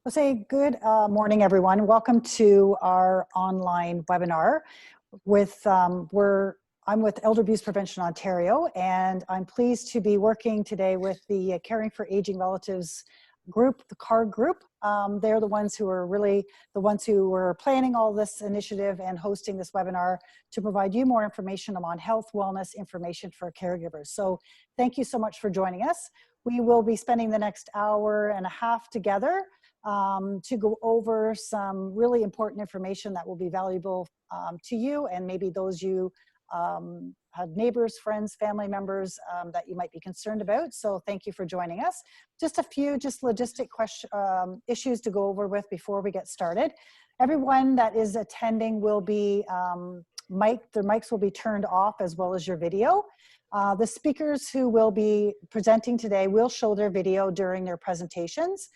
I'll say good morning, everyone. Welcome to our online webinar. I'm with Elder Abuse Prevention Ontario, and I'm pleased to be working today with the Caring for Aging Relatives group, the CARG group. They're the ones who were planning all this initiative and hosting this webinar to provide you more information on health, wellness information for caregivers. So thank you so much for joining us. We will be spending the next hour and a half together to go over some really important information that will be valuable to you and maybe those you have neighbors, friends, family members that you might be concerned about. So thank you for joining us. Just a few logistic issues to go over with before we get started. Everyone that is attending will be their mics will be turned off as well as your video. The speakers who will be presenting today will show their video during their presentations.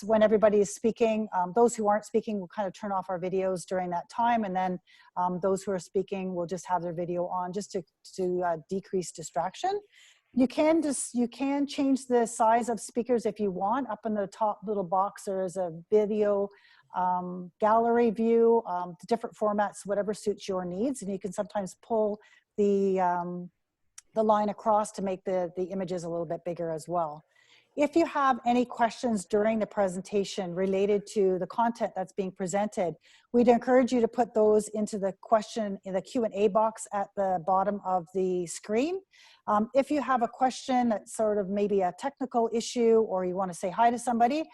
When everybody is speaking, those who aren't speaking will kind of turn off our videos during that time, and then those who are speaking will just have their video on just to decrease distraction. You can change the size of speakers if you want. Up in the top little box there is a video gallery view, the different formats, whatever suits your needs, and you can sometimes pull the line across to make the images a little bit bigger as well. If you have any questions during the presentation related to the content that's being presented, we'd encourage you to put those into the Q&A box at the bottom of the screen. If you have a question that's sort of maybe a technical issue, or you want to say hi to somebody,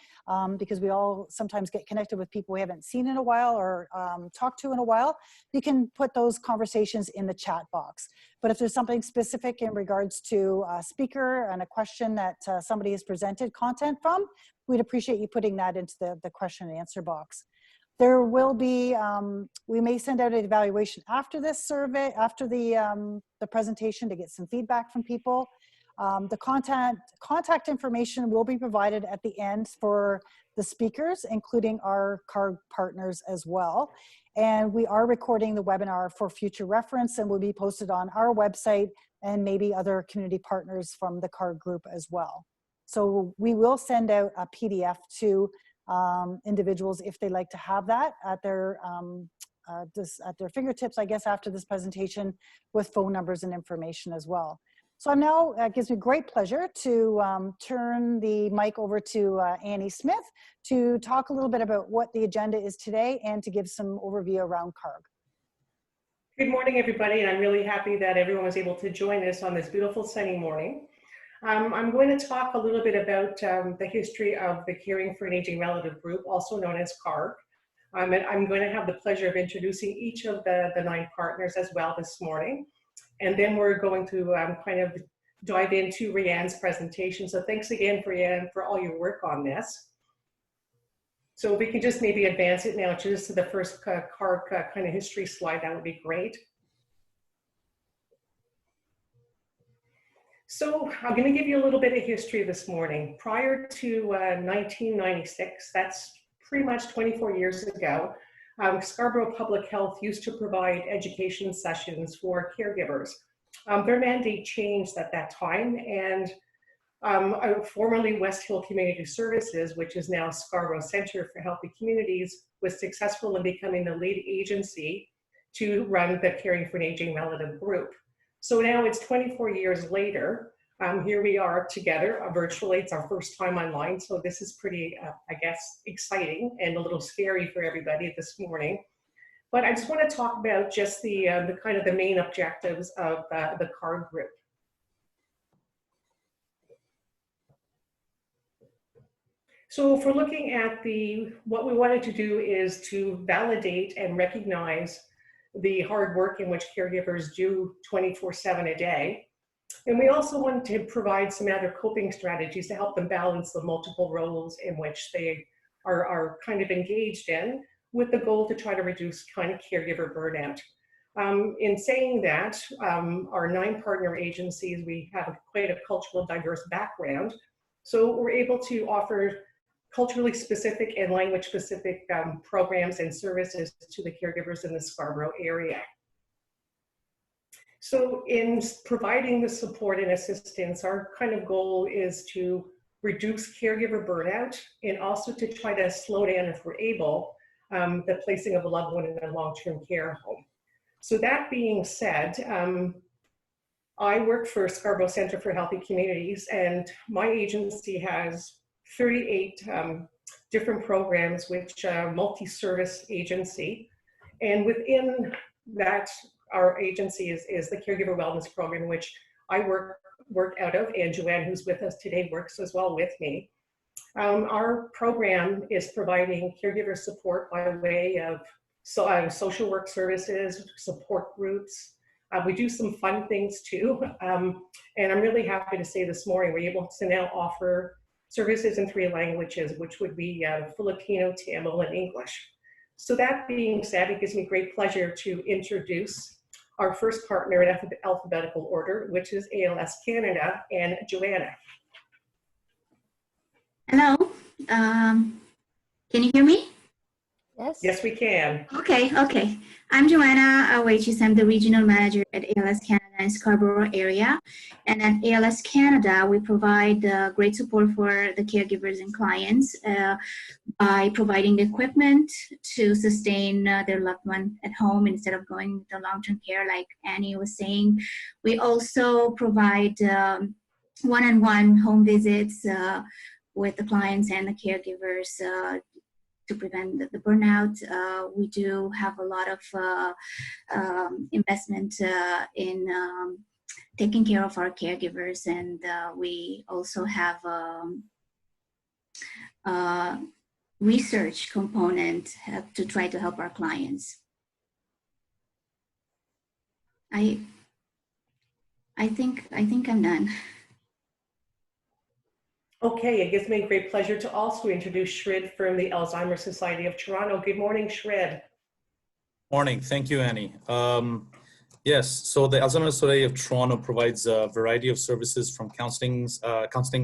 because we all sometimes get connected with people we haven't seen in a while or talked to in a while, you can put those conversations in the chat box. But if there's something specific in regards to a speaker and a question that somebody has presented content from, we'd appreciate you putting that into the question and answer box. There will be, we may send out an evaluation after this survey, after the presentation, to get some feedback from people. The contact information will be provided at the end for the speakers, including our CARG partners as well. And we are recording the webinar for future reference and will be posted on our website and maybe other community partners from the CARG group as well. So we will send out a PDF to individuals if they like to have that at their fingertips, I guess, after this presentation, with phone numbers and information as well. So now it gives me great pleasure to turn the mic over to Annie Smith to talk a little bit about what the agenda is today and to give some overview around CARG. Good morning, everybody, and I'm really happy that everyone was able to join us on this beautiful sunny morning. I'm going to talk a little bit about the history of the Caring for an Aging Relative group, also known as CARG. And I'm going to have the pleasure of introducing each of the 9 partners as well this morning. And then we're going to kind of dive into Rianne's presentation. So thanks again, Rianne, for all your work on this. So if we can just maybe advance it now just to the first CARG kind of history slide, that would be great. So I'm going to give you a little bit of history this morning. Prior to 1996, that's pretty much 24 years ago, Scarborough Public Health used to provide education sessions for caregivers. Their mandate changed at that time, and formerly West Hill Community Services, which is now Scarborough Centre for Healthy Communities, was successful in becoming the lead agency to run the Caring for an Aging Relative group. So now it's 24 years later. Here we are together virtually. It's our first time online, so this is pretty, I guess, exciting and a little scary for everybody this morning. But I just want to talk about just the kind of the main objectives of the CARG group. So if we're looking at what we wanted to do is to validate and recognize the hard work in which caregivers do 24/7 a day. And we also want to provide some other coping strategies to help them balance the multiple roles in which they are kind of engaged in, with the goal to try to reduce kind of caregiver burnout. In saying that, our 9 partner agencies, we have quite a cultural diverse background. So we're able to offer culturally specific and language specific programs and services to the caregivers in the Scarborough area. So in providing the support and assistance, our kind of goal is to reduce caregiver burnout, and also to try to slow down, if we're able, the placing of a loved one in a long-term care home. So that being said, I work for Scarborough Centre for Healthy Communities, and my agency has 38 different programs, which are a multi-service agency. And within that, our agency is the Caregiver Wellness Program, which I work out of, and Joanne, who's with us today, works as well with me. Our program is providing caregiver support by way of social work services, support groups. We do some fun things too. And I'm really happy to say this morning, we're able to now offer services in 3 languages, which would be Filipino, Tamil, and English. So that being said, it gives me great pleasure to introduce our first partner in alphabetical order, which is ALS Canada, and Joanna. Hello, can you hear me? Yes. Yes, we can. Okay. I'm Joanna Wages. I'm the regional manager at ALS Canada in Scarborough area. And at ALS Canada, we provide great support for the caregivers and clients by providing the equipment to sustain their loved one at home instead of going to long-term care, like Annie was saying. We also provide one-on-one home visits with the clients and the caregivers to prevent the burnout. We do have a lot of investment in taking care of our caregivers, and we also have research component to try to help our clients. I think I'm done. Okay, it gives me great pleasure to also introduce Shrid from the Alzheimer's Society of Toronto. Good morning, Shrid. Morning, thank you, Annie. Yes, so the Alzheimer's Society of Toronto provides a variety of services from counseling,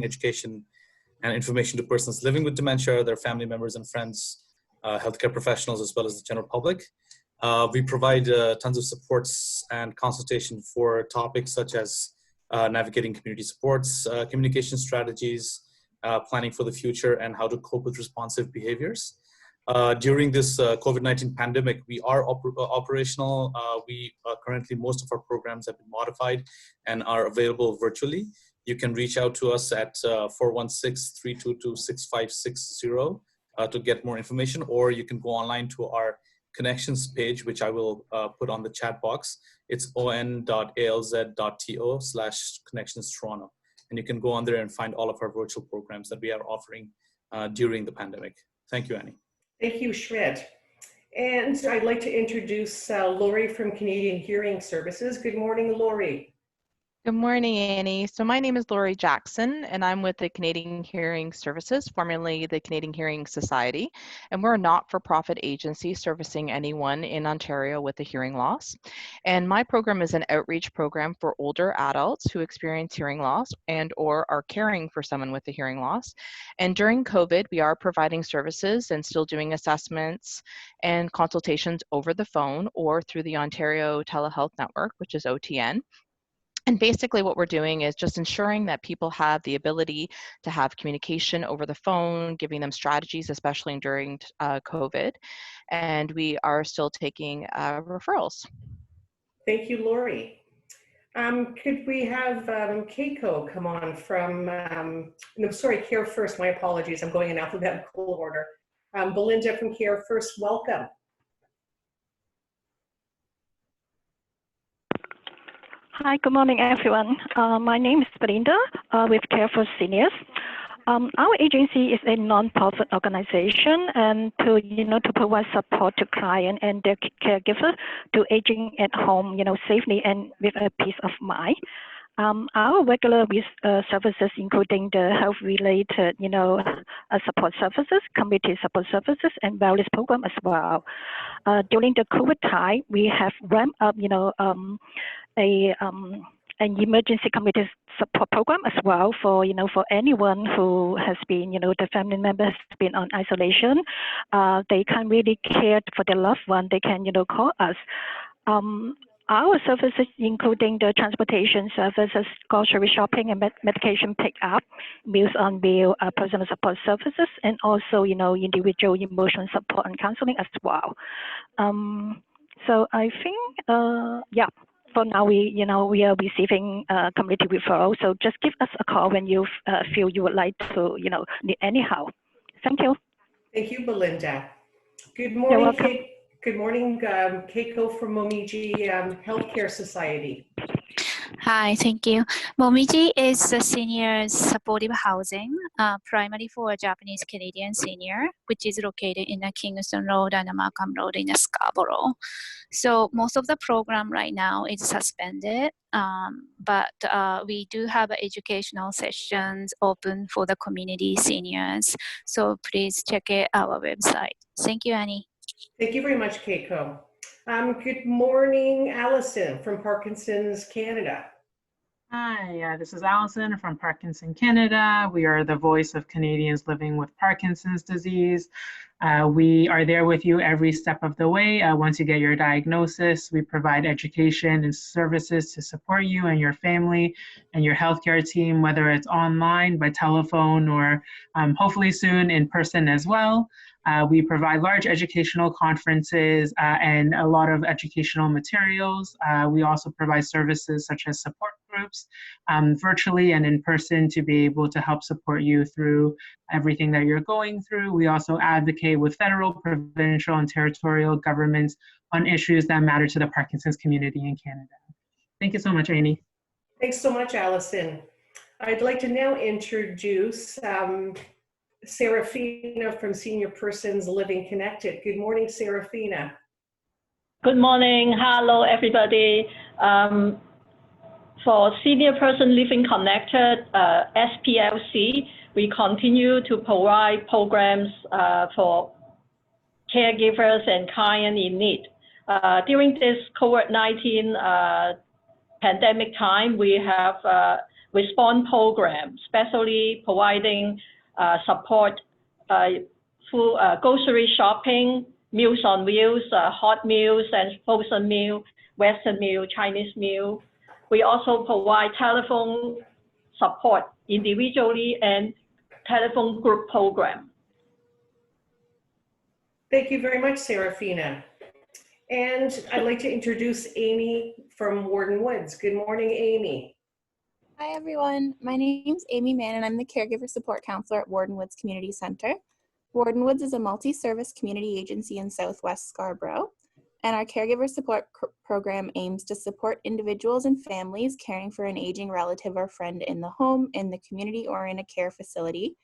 education, and information to persons living with dementia, their family members and friends, healthcare professionals, as well as the general public. We provide tons of supports and consultation for topics such as navigating community supports, communication strategies, planning for the future, and how to cope with responsive behaviors. During this COVID-19 pandemic, we are operational. Currently, most of our programs have been modified and are available virtually. You can reach out to us at 416-322-6560 to get more information, or you can go online to our connections page, which I will put on the chat box. It's on.alz.to/connections Toronto. And you can go on there and find all of our virtual programs that we are offering during the pandemic. Thank you, Annie. Thank you, Shrid. And I'd like to introduce Lori from Canadian Hearing Services. Good morning, Lori. Good morning, Annie. So my name is Lori Jackson, and I'm with the Canadian Hearing Services, formerly the Canadian Hearing Society, and we're a not-for-profit agency servicing anyone in Ontario with a hearing loss. And my program is an outreach program for older adults who experience hearing loss and or are caring for someone with a hearing loss. And during COVID, we are providing services and still doing assessments and consultations over the phone or through the Ontario Telehealth Network, which is OTN. And basically what we're doing is just ensuring that people have the ability to have communication over the phone, giving them strategies, especially during COVID. And we are still taking referrals. Thank you, Lori. Could we have Keiko come on from, no, sorry, Care First, my apologies, I'm going in alphabetical order. Belinda from Care First, welcome. Hi, good morning, everyone. My name is Belinda with Care for Seniors. Our agency is a non-profit organization, and to provide support to clients and their caregivers to aging at home, safely and with a peace of mind. Our regular services, including the health-related, support services, community support services, and wellness program as well. During the COVID time, we have ramped up, an emergency community support program as well for anyone who has been, the family member has been on isolation. They can't really care for their loved one. They can, call us. our services, including the transportation services, grocery shopping, and medication pickup, meals on wheel, personal support services, and also, individual emotional support and counseling as well. So I think, yeah, for now we are receiving community referrals. So just give us a call when you feel you would like to, need any help. Thank you. Thank you, Belinda. Good You're morning, welcome. Kate. Good morning, Keiko from Momiji Healthcare Society. Hi, thank you. Momiji is a senior supportive housing, primarily for Japanese Canadian senior, which is located in the Kingston Road and Markham Road in Scarborough. So most of the program right now is suspended, but we do have educational sessions open for the community seniors. So please check it our website. Thank you, Annie. Thank you very much, Keiko. Good morning, Allison from Parkinson's Canada. Hi, this is Allison from Parkinson Canada. We are the voice of Canadians living with Parkinson's disease. We are there with you every step of the way. Once you get your diagnosis, we provide education and services to support you and your family and your healthcare team, whether it's online, by telephone, or hopefully soon in person as well. We provide large educational conferences and a lot of educational materials. We also provide services such as support groups, virtually and in person, to be able to help support you through everything that you're going through. We also advocate with federal, provincial, and territorial governments on issues that matter to the Parkinson's community in Canada. Thank you so much, Amy. Thanks so much, Allison. I'd like to now introduce Serafina from Senior Persons Living Connected. Good morning, Serafina. Good morning. Hello, everybody. For Senior Person Living Connected, SPLC, we continue to provide programs for caregivers and clients in need. During this COVID-19 pandemic time, we have a response program, especially providing support through grocery shopping, meals on wheels, hot meals and frozen meal, Western meal, Chinese meal. We also provide telephone support individually and telephone group program. Thank you very much, Serafina. And I'd like to introduce Amy from Warden Woods. Good morning, Amy. Hi, everyone. My name's Amy Mann, and I'm the Caregiver Support Counselor at Warden Woods Community Center. Warden Woods is a multi-service community agency in Southwest Scarborough, and our Caregiver Support program aims to support individuals and families caring for an aging relative or friend in the home, in the community, or in a care facility.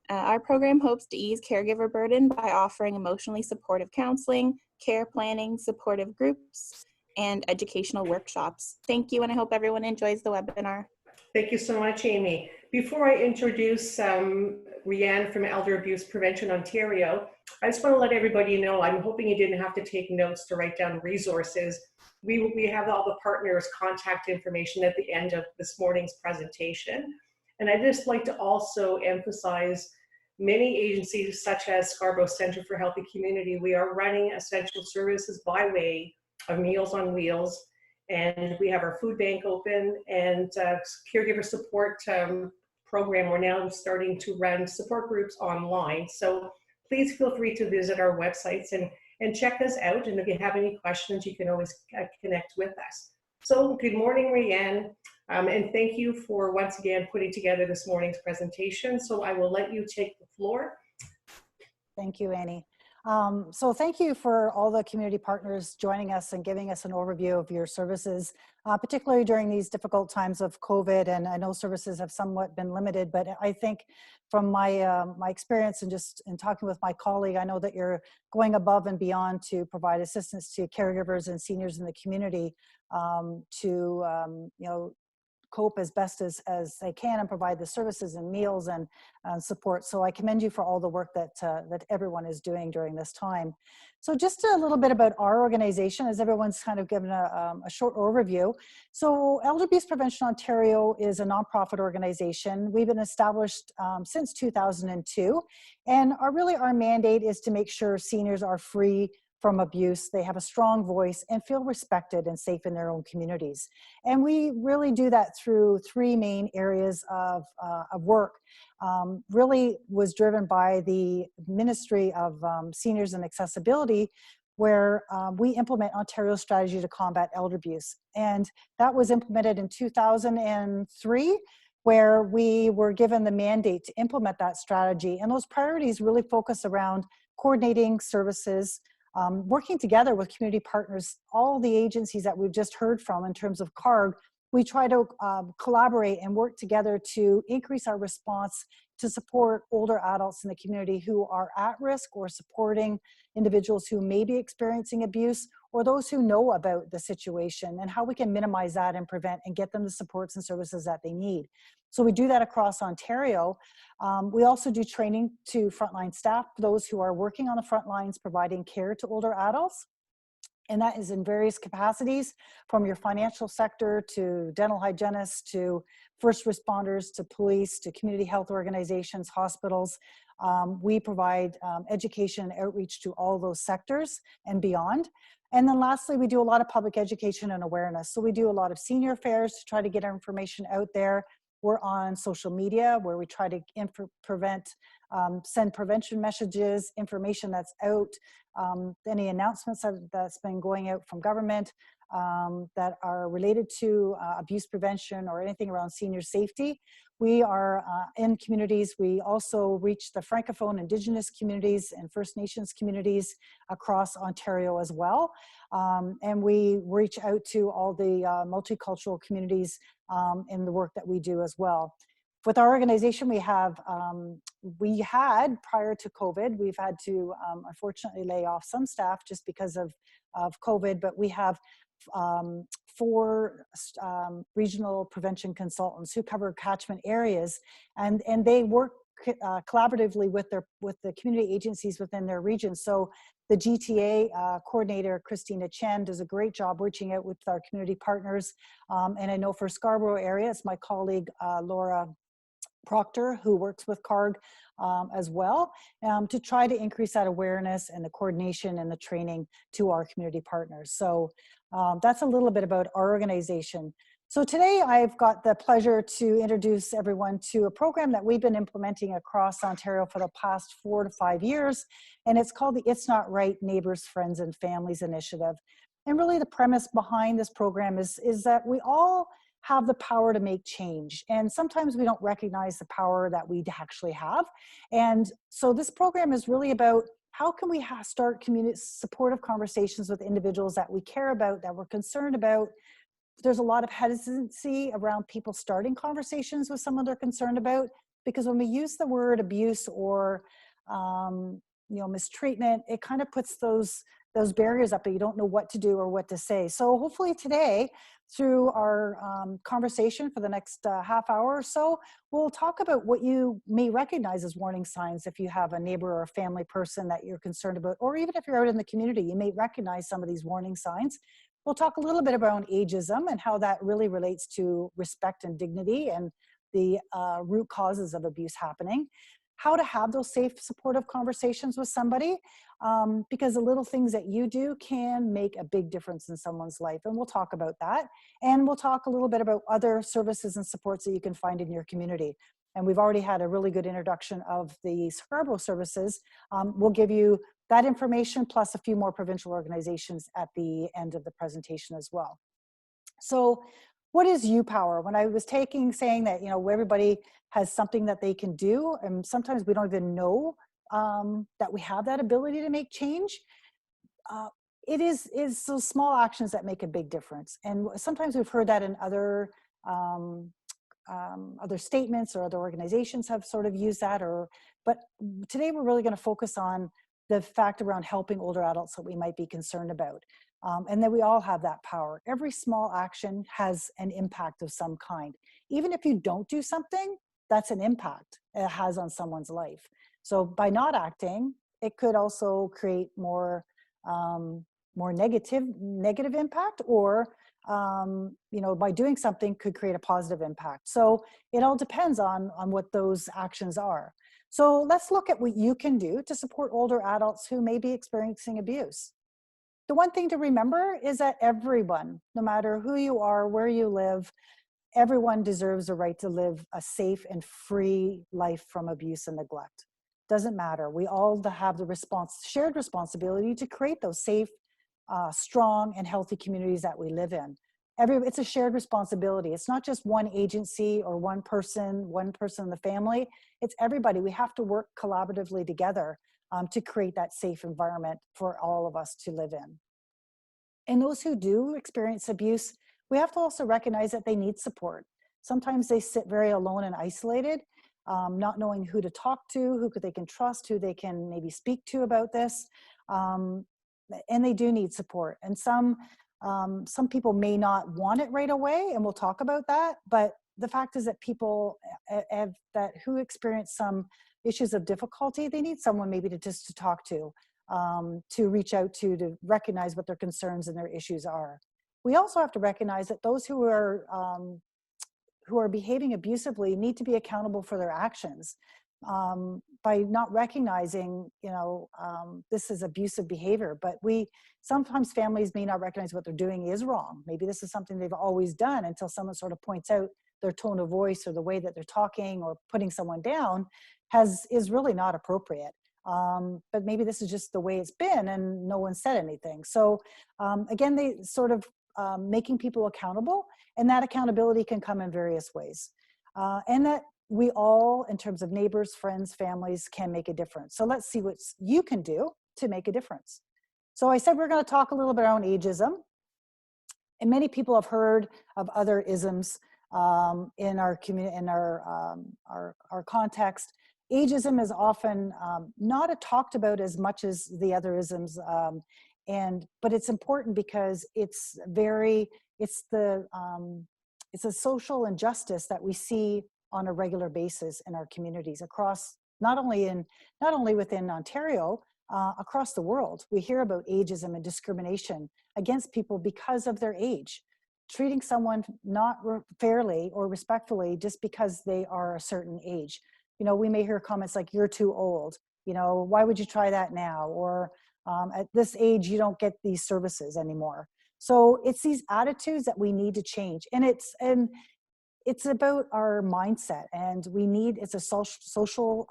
Our program hopes to ease caregiver burden by offering emotionally supportive counseling, care planning, supportive groups, and educational workshops. Thank you, and I hope everyone enjoys the webinar. Thank you so much, Amy. Before I introduce Rianne from Elder Abuse Prevention Ontario, I just want to let everybody know, I'm hoping you didn't have to take notes to write down resources. We have all the partners' contact information at the end of this morning's presentation. And I'd just like to also emphasize many agencies such as Scarborough Centre for Healthy Community, we are running essential services by way of Meals on Wheels. And we have our food bank open and caregiver support program. We're now starting to run support groups online. So please feel free to visit our websites and check us out. And if you have any questions, you can always connect with us. So good morning, Rianne. And thank you for once again putting together this morning's presentation. So I will let you take the floor. Thank you, Annie. So thank you for all the community partners joining us and giving us an overview of your services, particularly during these difficult times of COVID. And I know services have somewhat been limited, but I think from my my experience and just in talking with my colleague, I know that you're going above and beyond to provide assistance to caregivers and seniors in the community to cope as best as they can and provide the services and meals and support. So I commend you for all the work that that everyone is doing during this time. So just a little bit about our organization, as everyone's kind of given a short overview. So Elder Abuse Prevention Ontario is a nonprofit organization. We've been established since 2002, and our mandate is to make sure seniors are free from abuse, they have a strong voice and feel respected and safe in their own communities. And we really do that through three main areas of work. Really was driven by the Ministry of Seniors and Accessibility, where we implement Ontario's strategy to combat elder abuse. And that was implemented in 2003, where we were given the mandate to implement that strategy. And those priorities really focus around coordinating services, working together with community partners, all the agencies that we've just heard from in terms of CARG. We try to collaborate and work together to increase our response to support older adults in the community who are at risk, or supporting individuals who may be experiencing abuse, or those who know about the situation, and how we can minimize that and prevent and get them the supports and services that they need. So we do that across Ontario. We also do training to frontline staff, those who are working on the front lines providing care to older adults. And that is in various capacities, from your financial sector to dental hygienists to first responders to police to community health organizations, hospitals. We provide education and outreach to all those sectors and beyond. And then lastly, we do a lot of public education and awareness. So we do a lot of senior affairs to try to get our information out there. We're on social media, where we try to send prevention messages, information that's out, any announcements that's been going out from government that are related to abuse prevention or anything around senior safety. We are in communities. We also reach the Francophone Indigenous communities and First Nations communities across Ontario as well. And we reach out to all the multicultural communities in the work that we do as well. With our organization, we had, prior to COVID, we've had to unfortunately lay off some staff just because of COVID, but we have 4 regional prevention consultants who cover catchment areas, and they work collaboratively with the community agencies within their region. So the GTA coordinator, Christina Chen, does a great job reaching out with our community partners. And I know for Scarborough area, it's my colleague, Laura Proctor, who works with CARG as well, to try to increase that awareness and the coordination and the training to our community partners. So that's a little bit about our organization. So today I've got the pleasure to introduce everyone to a program that we've been implementing across Ontario for the past 4 to 5 years, and it's called the It's Not Right Neighbors, Friends and Families Initiative. And really the premise behind this program is that we all have the power to make change, and sometimes we don't recognize the power that we actually have. And so this program is really about how can we start supportive conversations with individuals that we care about, that we're concerned about. There's a lot of hesitancy around people starting conversations with someone they're concerned about, because when we use the word abuse or mistreatment, it kind of puts those barriers up, that you don't know what to do or what to say. So hopefully today, through our conversation for the next half hour or so, we'll talk about what you may recognize as warning signs if you have a neighbor or a family person that you're concerned about, or even if you're out in the community, you may recognize some of these warning signs. We'll talk a little bit about ageism and how that really relates to respect and dignity and the root causes of abuse happening. How to have those safe, supportive conversations with somebody, because the little things that you do can make a big difference in someone's life. And we'll talk about that. And we'll talk a little bit about other services and supports that you can find in your community. And we've already had a really good introduction of the Scarborough services. We'll give you that information plus a few more provincial organizations at the end of the presentation as well. So what is EAPO? When I was saying that, everybody has something that they can do, and sometimes we don't even know that we have that ability to make change. It is those small actions that make a big difference. And sometimes we've heard that in other statements, or other organizations have sort of used that. But today we're really going to focus on the fact around helping older adults that we might be concerned about. And that we all have that power. Every small action has an impact of some kind. Even if you don't do something, that's an impact it has on someone's life. So by not acting, it could also create more negative impact, or by doing something could create a positive impact. So it all depends on what those actions are. So let's look at what you can do to support older adults who may be experiencing abuse. the one thing to remember is that everyone, no matter who you are, where you live, everyone deserves a right to live a safe and free life from abuse and neglect. Doesn't matter. We all have the shared responsibility to create those safe, strong, and healthy communities that we live in. It's a shared responsibility. It's not just one agency or one person in the family. It's everybody. We have to work collaboratively together to create that safe environment for all of us to live in. And those who do experience abuse, we have to also recognize that they need support. Sometimes they sit very alone and isolated, not knowing who to talk to, who they can trust, who they can maybe speak to about this. And they do need support. And some people may not want it right away, and we'll talk about that. But the fact is that people who experience some issues of difficulty, they need someone maybe to talk to reach out to recognize what their concerns and their issues are. We also have to recognize that those who are behaving abusively need to be accountable for their actions. By not recognizing, this is abusive behavior, but sometimes families may not recognize what they're doing is wrong. Maybe this is something they've always done until someone sort of points out their tone of voice or the way that they're talking or putting someone down is really not appropriate. But maybe this is just the way it's been and no one said anything. So again, they sort of making people accountable, and that accountability can come in various ways. And that we all, in terms of neighbors, friends, families, can make a difference. So let's see what you can do to make a difference. So I said we're going to talk a little bit around ageism. And many people have heard of other isms in our community, in our context. Ageism is often not talked about as much as the other isms, but it's important because it's a social injustice that we see on a regular basis in our communities across, not only within Ontario, across the world. We hear about ageism and discrimination against people because of their age, treating someone not fairly or respectfully just because they are a certain age. We may hear comments like, "You're too old," "Why would you try that now?" Or "At this age, you don't get these services anymore." So it's these attitudes that we need to change. And it's about our mindset, and it's a social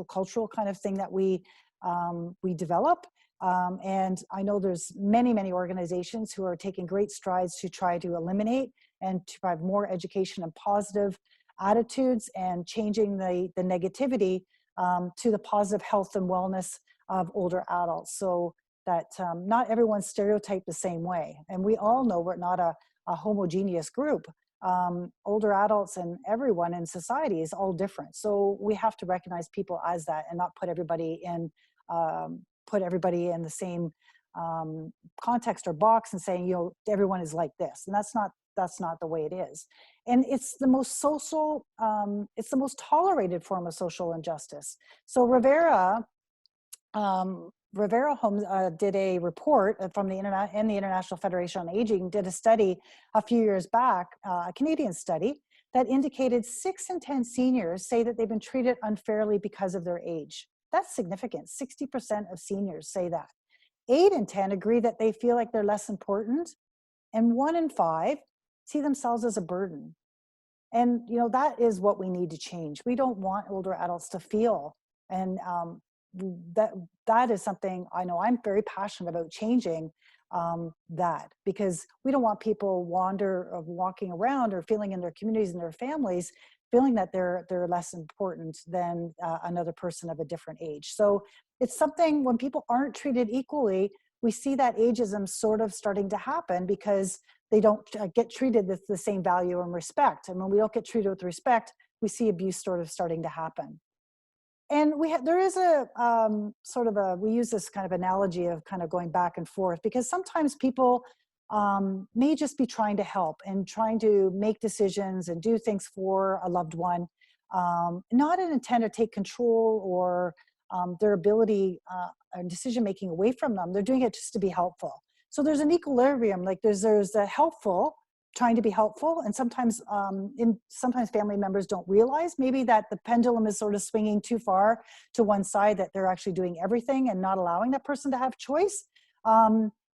cultural kind of thing that we develop. And I know there's many organizations who are taking great strides to try to eliminate and to provide more education and positive attitudes and changing the negativity to the positive health and wellness of older adults, so that not everyone's stereotyped the same way. And we all know we're not a homogeneous group. Older adults and everyone in society is all different. So we have to recognize people as that and not put everybody in the same context or box and saying, everyone is like this. And that's not the way it is. And it's the most it's the most tolerated form of social injustice. So Rivera Holmes did a report from the International Federation on Aging, did a study a few years back, a Canadian study, that indicated 6 in 10 seniors say that they've been treated unfairly because of their age. That's significant. 60% of seniors say that. 8 in 10 agree that they feel like they're less important, and 1 in 5 see themselves as a burden. And that is what we need to change. We don't want older adults to feel, and that is something I know I'm very passionate about changing, that, because we don't want people walking around or feeling in their communities and their families feeling that they're less important than another person of a different age. So it's something, when people aren't treated equally, we see that ageism sort of starting to happen because they don't get treated with the same value and respect. And when we don't get treated with respect, we see abuse sort of starting to happen. And there is we use this kind of analogy of kind of going back and forth, because sometimes people may just be trying to help and trying to make decisions and do things for a loved one, not an intent to take control or their ability and decision-making away from them. They're doing it just to be helpful. So there's an equilibrium, like there's a helpful, trying to be helpful, and sometimes family members don't realize maybe that the pendulum is sort of swinging too far to one side, that they're actually doing everything and not allowing that person to have choice.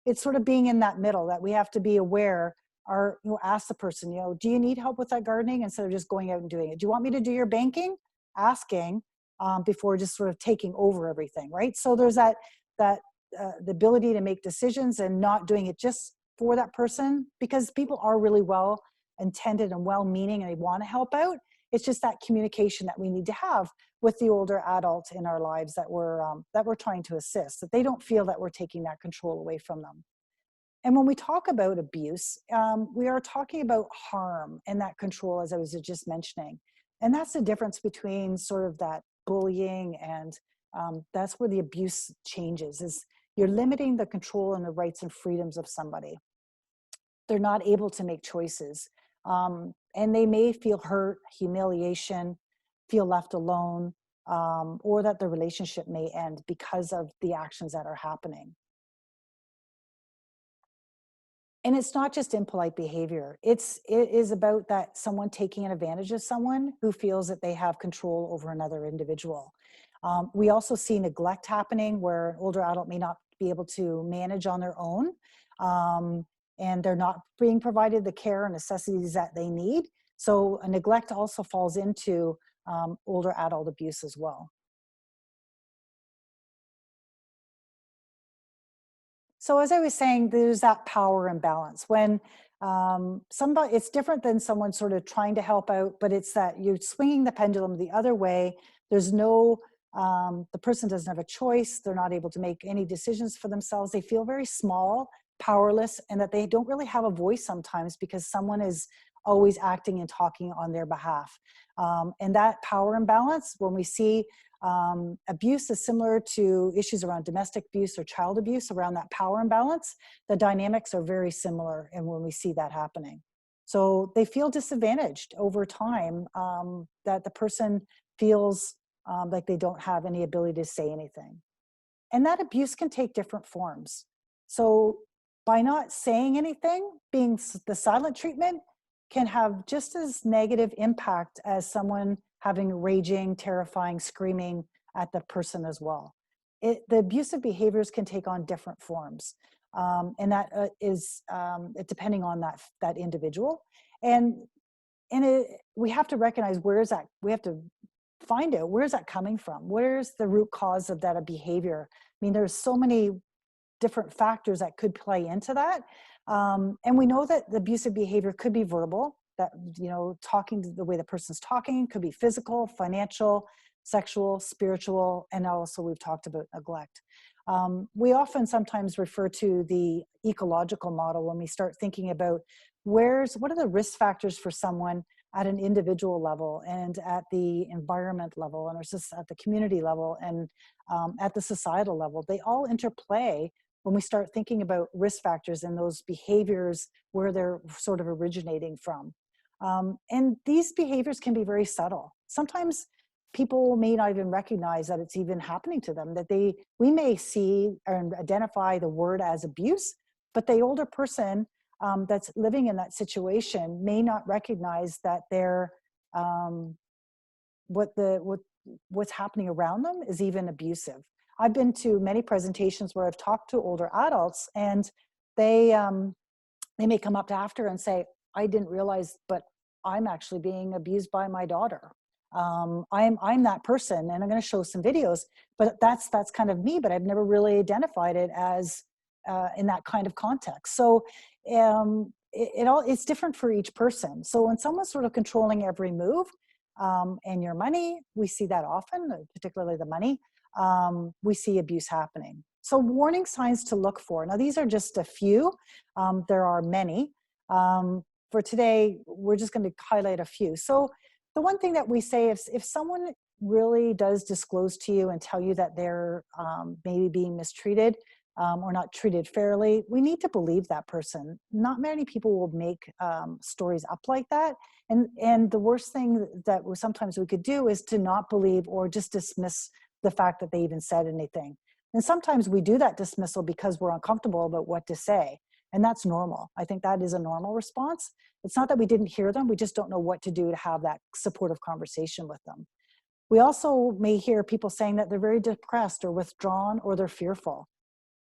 It's sort of being in that middle, that we have to be aware, or ask the person, do you need help with that gardening, instead of just going out and doing it. Do you want me to do your banking? Asking before just sort of taking over everything, right? So there's the ability to make decisions and not doing it just for that person, because people are really well intended and well meaning and they want to help out. It's just that communication that we need to have with the older adult in our lives that we're trying to assist, that they don't feel that we're taking that control away from them. And when we talk about abuse, we are talking about harm and that control, as I was just mentioning. And that's the difference between sort of that bullying and that's where the abuse changes, is you're limiting the control and the rights and freedoms of somebody. They're not able to make choices. And they may feel hurt, humiliation, feel left alone, or that the relationship may end because of the actions that are happening. And it's not just impolite behavior. It is about that someone taking advantage of someone who feels that they have control over another individual. We also see neglect happening, where an older adult may not be able to manage on their own, and they're not being provided the care and necessities that they need. So a neglect also falls into older adult abuse as well. So as I was saying, there's that power imbalance when somebody, it's different than someone sort of trying to help out, but it's that you're swinging the pendulum the other way. There's no, the person doesn't have a choice. They're not able to make any decisions for themselves. They feel very small, powerless, and that they don't really have a voice sometimes because someone is always acting and talking on their behalf. And that power imbalance, when we see abuse, is similar to issues around domestic abuse or child abuse, around that power imbalance. The dynamics are very similar, and when we see that happening. So they feel disadvantaged over time, that the person feels like they don't have any ability to say anything. And that abuse can take different forms. So by not saying anything, being the silent treatment, can have just as negative impact as someone having raging, terrifying, screaming at the person as well. The abusive behaviors can take on different forms. And that is depending on that individual. And we have to recognize, where is that, we have to find out, where is that coming from? Where's the root cause of that behavior? I mean, there's so many different factors that could play into that. And we know that the abusive behavior could be verbal, that, talking to the way the person's talking, could be physical, financial, sexual, spiritual, and also we've talked about neglect. We often sometimes refer to the ecological model when we start thinking about what are the risk factors for someone at an individual level and at the environment level and at the community level and at the societal level. They all interplay when we start thinking about risk factors and those behaviors, where they're sort of originating from. And these behaviors can be very subtle. Sometimes people may not even recognize that it's even happening to them, that we may see and identify the word as abuse, but the older person that's living in that situation may not recognize that they're what's happening around them is even abusive. I've been to many presentations where I've talked to older adults, and they may come up after and say, I didn't realize, but I'm actually being abused by my daughter. I'm that person, and I'm going to show some videos, but that's kind of me, but I've never really identified it as in that kind of context. So it's different for each person. So when someone's sort of controlling every move, and your money, we see that often, particularly the money, we see abuse happening. So warning signs to look for. Now, these are just a few. There are many. For today, we're just going to highlight a few. So the one thing that we say, if someone really does disclose to you and tell you that they're maybe being mistreated or not treated fairly, we need to believe that person. Not many people will make stories up like that. And the worst thing that sometimes we could do is to not believe or just dismiss the fact that they even said anything. And sometimes we do that dismissal because we're uncomfortable about what to say. And that's normal. I think that is a normal response. It's not that we didn't hear them, we just don't know what to do to have that supportive conversation with them. We also may hear people saying that they're very depressed or withdrawn or they're fearful.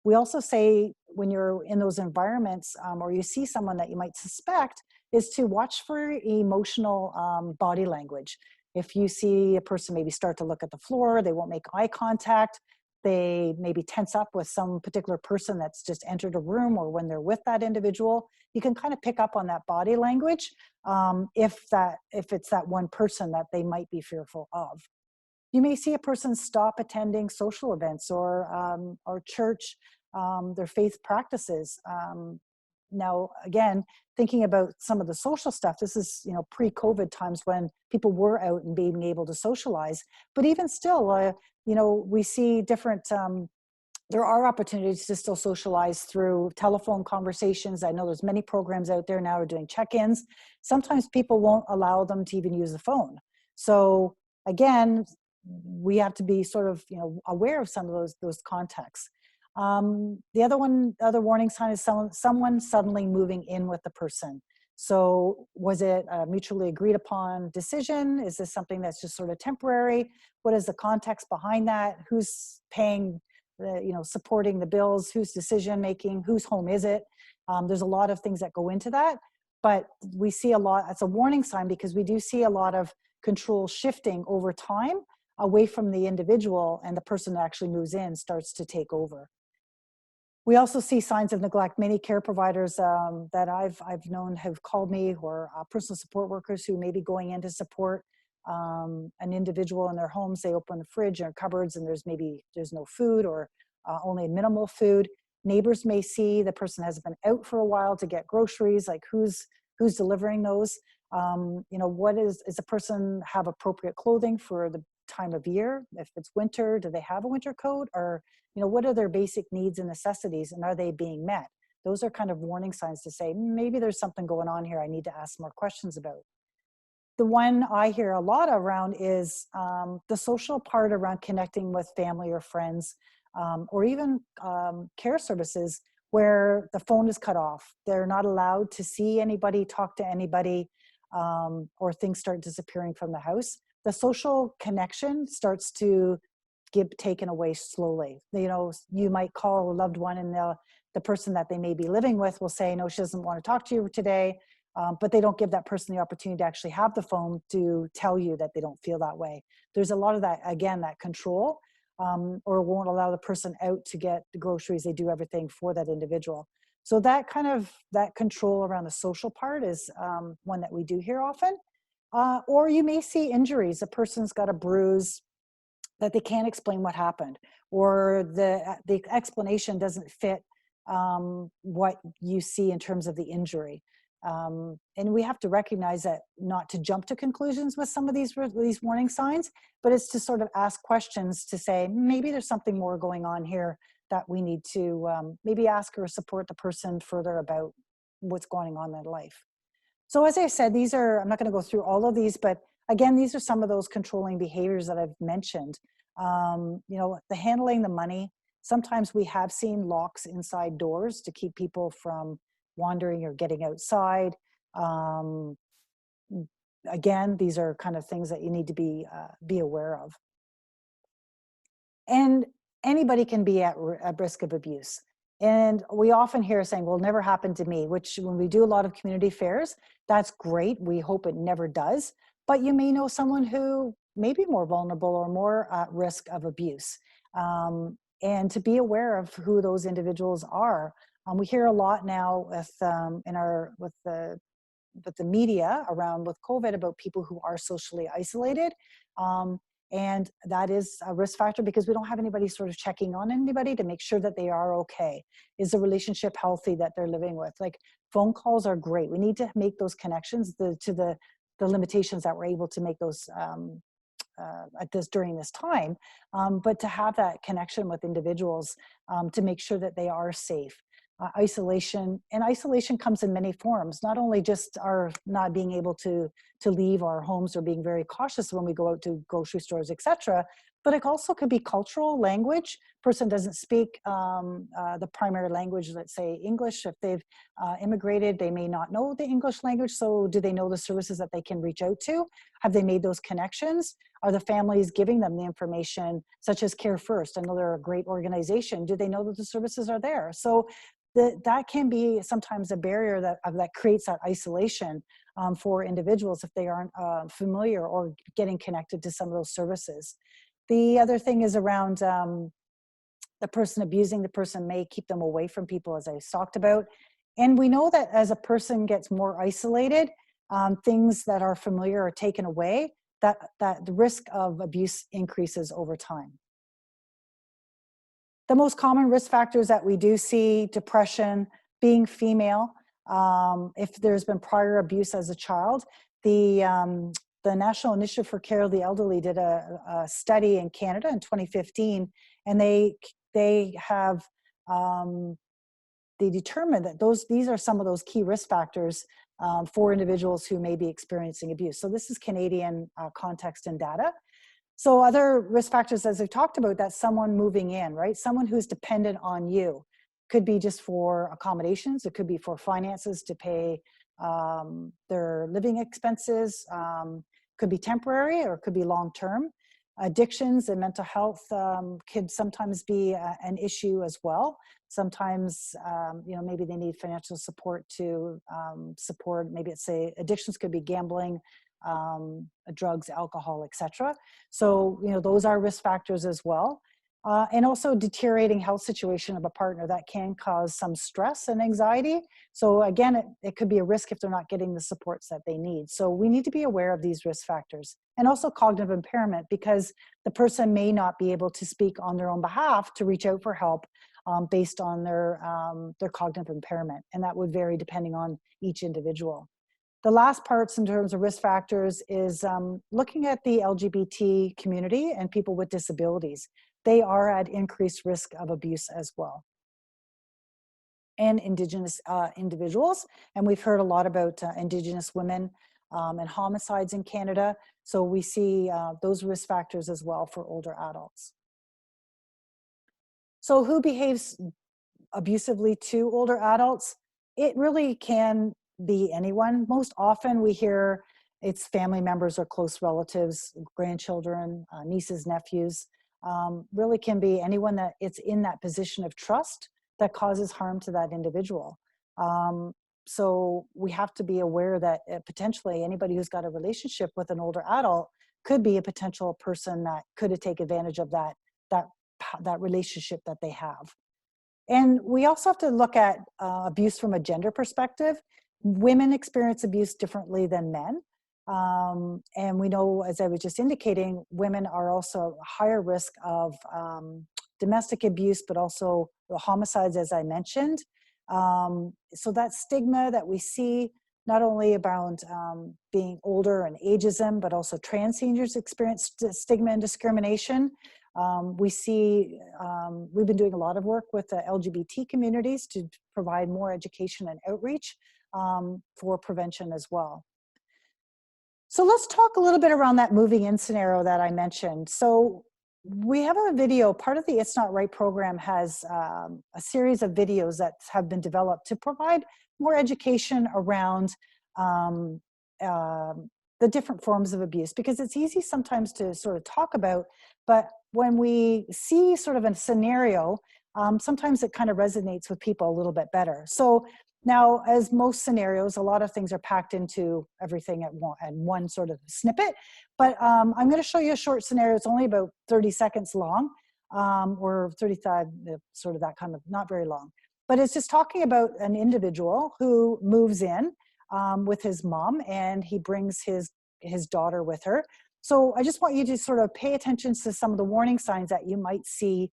We also say when you're in those environments or you see someone that you might suspect, is to watch for emotional body language. If you see a person maybe start to look at the floor, they won't make eye contact, they maybe tense up with some particular person that's just entered a room, or when they're with that individual, you can kind of pick up on that body language if it's that one person that they might be fearful of. You may see a person stop attending social events or church, their faith practices. Now, again, thinking about some of the social stuff, this is, you know, pre-COVID times when people were out and being able to socialize. But even still, you know, we see different, there are opportunities to still socialize through telephone conversations. I know there's many programs out there now are doing check-ins. Sometimes people won't allow them to even use the phone. So again, we have to be sort of, you know, aware of some of those contexts. The other warning sign is someone suddenly moving in with the person. So was it a mutually agreed upon decision? Is this something that's just sort of temporary? What is the context behind that? Who's paying you know, supporting the bills? Who's decision making? Whose home is it? There's a lot of things that go into that, but we see a lot, it's a warning sign because we do see a lot of control shifting over time away from the individual, and the person that actually moves in starts to take over. We also see signs of neglect. Many care providers that I've known have called me, or personal support workers who may be going in to support an individual in their homes. They open the fridge or cupboards and there's no food, or only minimal food. Neighbors may see the person has been out for a while to get groceries, like who's delivering those. You know, does the person have appropriate clothing for the time of year? If it's winter, do they have a winter coat? Or, you know, what are their basic needs and necessities, and are they being met? Those are kind of warning signs to say, maybe there's something going on here I need to ask more questions about. The one I hear a lot around is the social part around connecting with family or friends, or even care services where the phone is cut off. They're not allowed to see anybody, talk to anybody, or things start disappearing from the house. The social connection starts to get taken away slowly. You know, you might call a loved one and the person that they may be living with will say, no, she doesn't want to talk to you today. But they don't give that person the opportunity to actually have the phone to tell you that they don't feel that way. There's a lot of that, again, that control, or won't allow the person out to get the groceries. They do everything for that individual. So that control around the social part is one that we do hear often. Or you may see injuries. A person's got a bruise that they can't explain what happened, or the explanation doesn't fit what you see in terms of the injury. And we have to recognize that, not to jump to conclusions with some of these warning signs, but it's to sort of ask questions to say, maybe there's something more going on here that we need to maybe ask or support the person further about what's going on in their life. So as I said, I'm not going to go through all of these, but again, these are some of those controlling behaviors that I've mentioned. You know, the handling the money. Sometimes we have seen locks inside doors to keep people from wandering or getting outside. Again, these are kind of things that you need to be aware of. And anybody can be at risk of abuse. And we often hear saying, well, never happened to me, which when we do a lot of community fairs, that's great. We hope it never does. But you may know someone who may be more vulnerable or more at risk of abuse. And to be aware of who those individuals are. We hear a lot now with the media around with COVID about people who are socially isolated. And that is a risk factor because we don't have anybody sort of checking on anybody to make sure that they are okay. Is the relationship healthy that they're living with? Like, phone calls are great. We need to make those connections to the limitations that we're able to make those during this time, but to have that connection with individuals to make sure that they are safe. Isolation comes in many forms, not only just our not being able to to leave our homes or being very cautious when we go out to grocery stores, etc. But it also could be cultural language. Person doesn't speak the primary language, let's say English. If they've immigrated, they may not know the English language. So do they know the services that they can reach out to? Have they made those connections? Are the families giving them the information, such as Care First, another great organization? Do they know that the services are there? So that can be sometimes a barrier that creates that isolation for individuals if they aren't familiar or getting connected to some of those services. The other thing is around the person abusing the person may keep them away from people, as I talked about. And we know that as a person gets more isolated, things that are familiar are taken away, that the risk of abuse increases over time. The most common risk factors that we do see: depression, being female, if there's been prior abuse as a child. The National Initiative for Care of the Elderly did a study in Canada in 2015, and they have they determined that these are some of those key risk factors for individuals who may be experiencing abuse. So this is Canadian context and data. So other risk factors, as I've talked about, that's someone moving in, right? Someone who's dependent on you. Could be just for accommodations. It could be for finances to pay their living expenses. Could be temporary or could be long-term. Addictions and mental health could sometimes be an issue as well. Sometimes, maybe they need financial support to support, maybe it's say addictions could be gambling, drugs, alcohol, etc. So, those are risk factors as well. And also deteriorating health situation of a partner that can cause some stress and anxiety. So again, it could be a risk if they're not getting the supports that they need. So we need to be aware of these risk factors. And also cognitive impairment, because the person may not be able to speak on their own behalf to reach out for help based on their cognitive impairment. And that would vary depending on each individual. The last parts in terms of risk factors is looking at the LGBT community and people with disabilities. They are at increased risk of abuse as well. And Indigenous individuals. And we've heard a lot about Indigenous women and homicides in Canada. So we see those risk factors as well for older adults. So who behaves abusively to older adults? It really can be anyone. Most often we hear it's family members or close relatives, grandchildren, nieces, nephews. Really can be anyone that it's in that position of trust that causes harm to that individual. So we have to be aware that potentially anybody who's got a relationship with an older adult could be a potential person that could take advantage of that relationship that they have. And we also have to look at abuse from a gender perspective. Women experience abuse differently than men. And we know, as I was just indicating, women are also higher risk of domestic abuse, but also the homicides, as I mentioned. So that stigma that we see, not only about being older and ageism, but also trans seniors experience stigma and discrimination. We see, we've been doing a lot of work with the LGBT communities to provide more education and outreach for prevention as well. So let's talk a little bit around that moving in scenario that I mentioned. So we have a video, part of the It's Not Right program has a series of videos that have been developed to provide more education around the different forms of abuse, because it's easy sometimes to sort of talk about, but when we see sort of a scenario, sometimes it kind of resonates with people a little bit better. So now, as most scenarios, a lot of things are packed into everything at one sort of snippet, but I'm going to show you a short scenario. It's only about 30 seconds long, or 35, sort of that kind of, not very long. But it's just talking about an individual who moves in with his mom, and he brings his daughter with her. So I just want you to sort of pay attention to some of the warning signs that you might see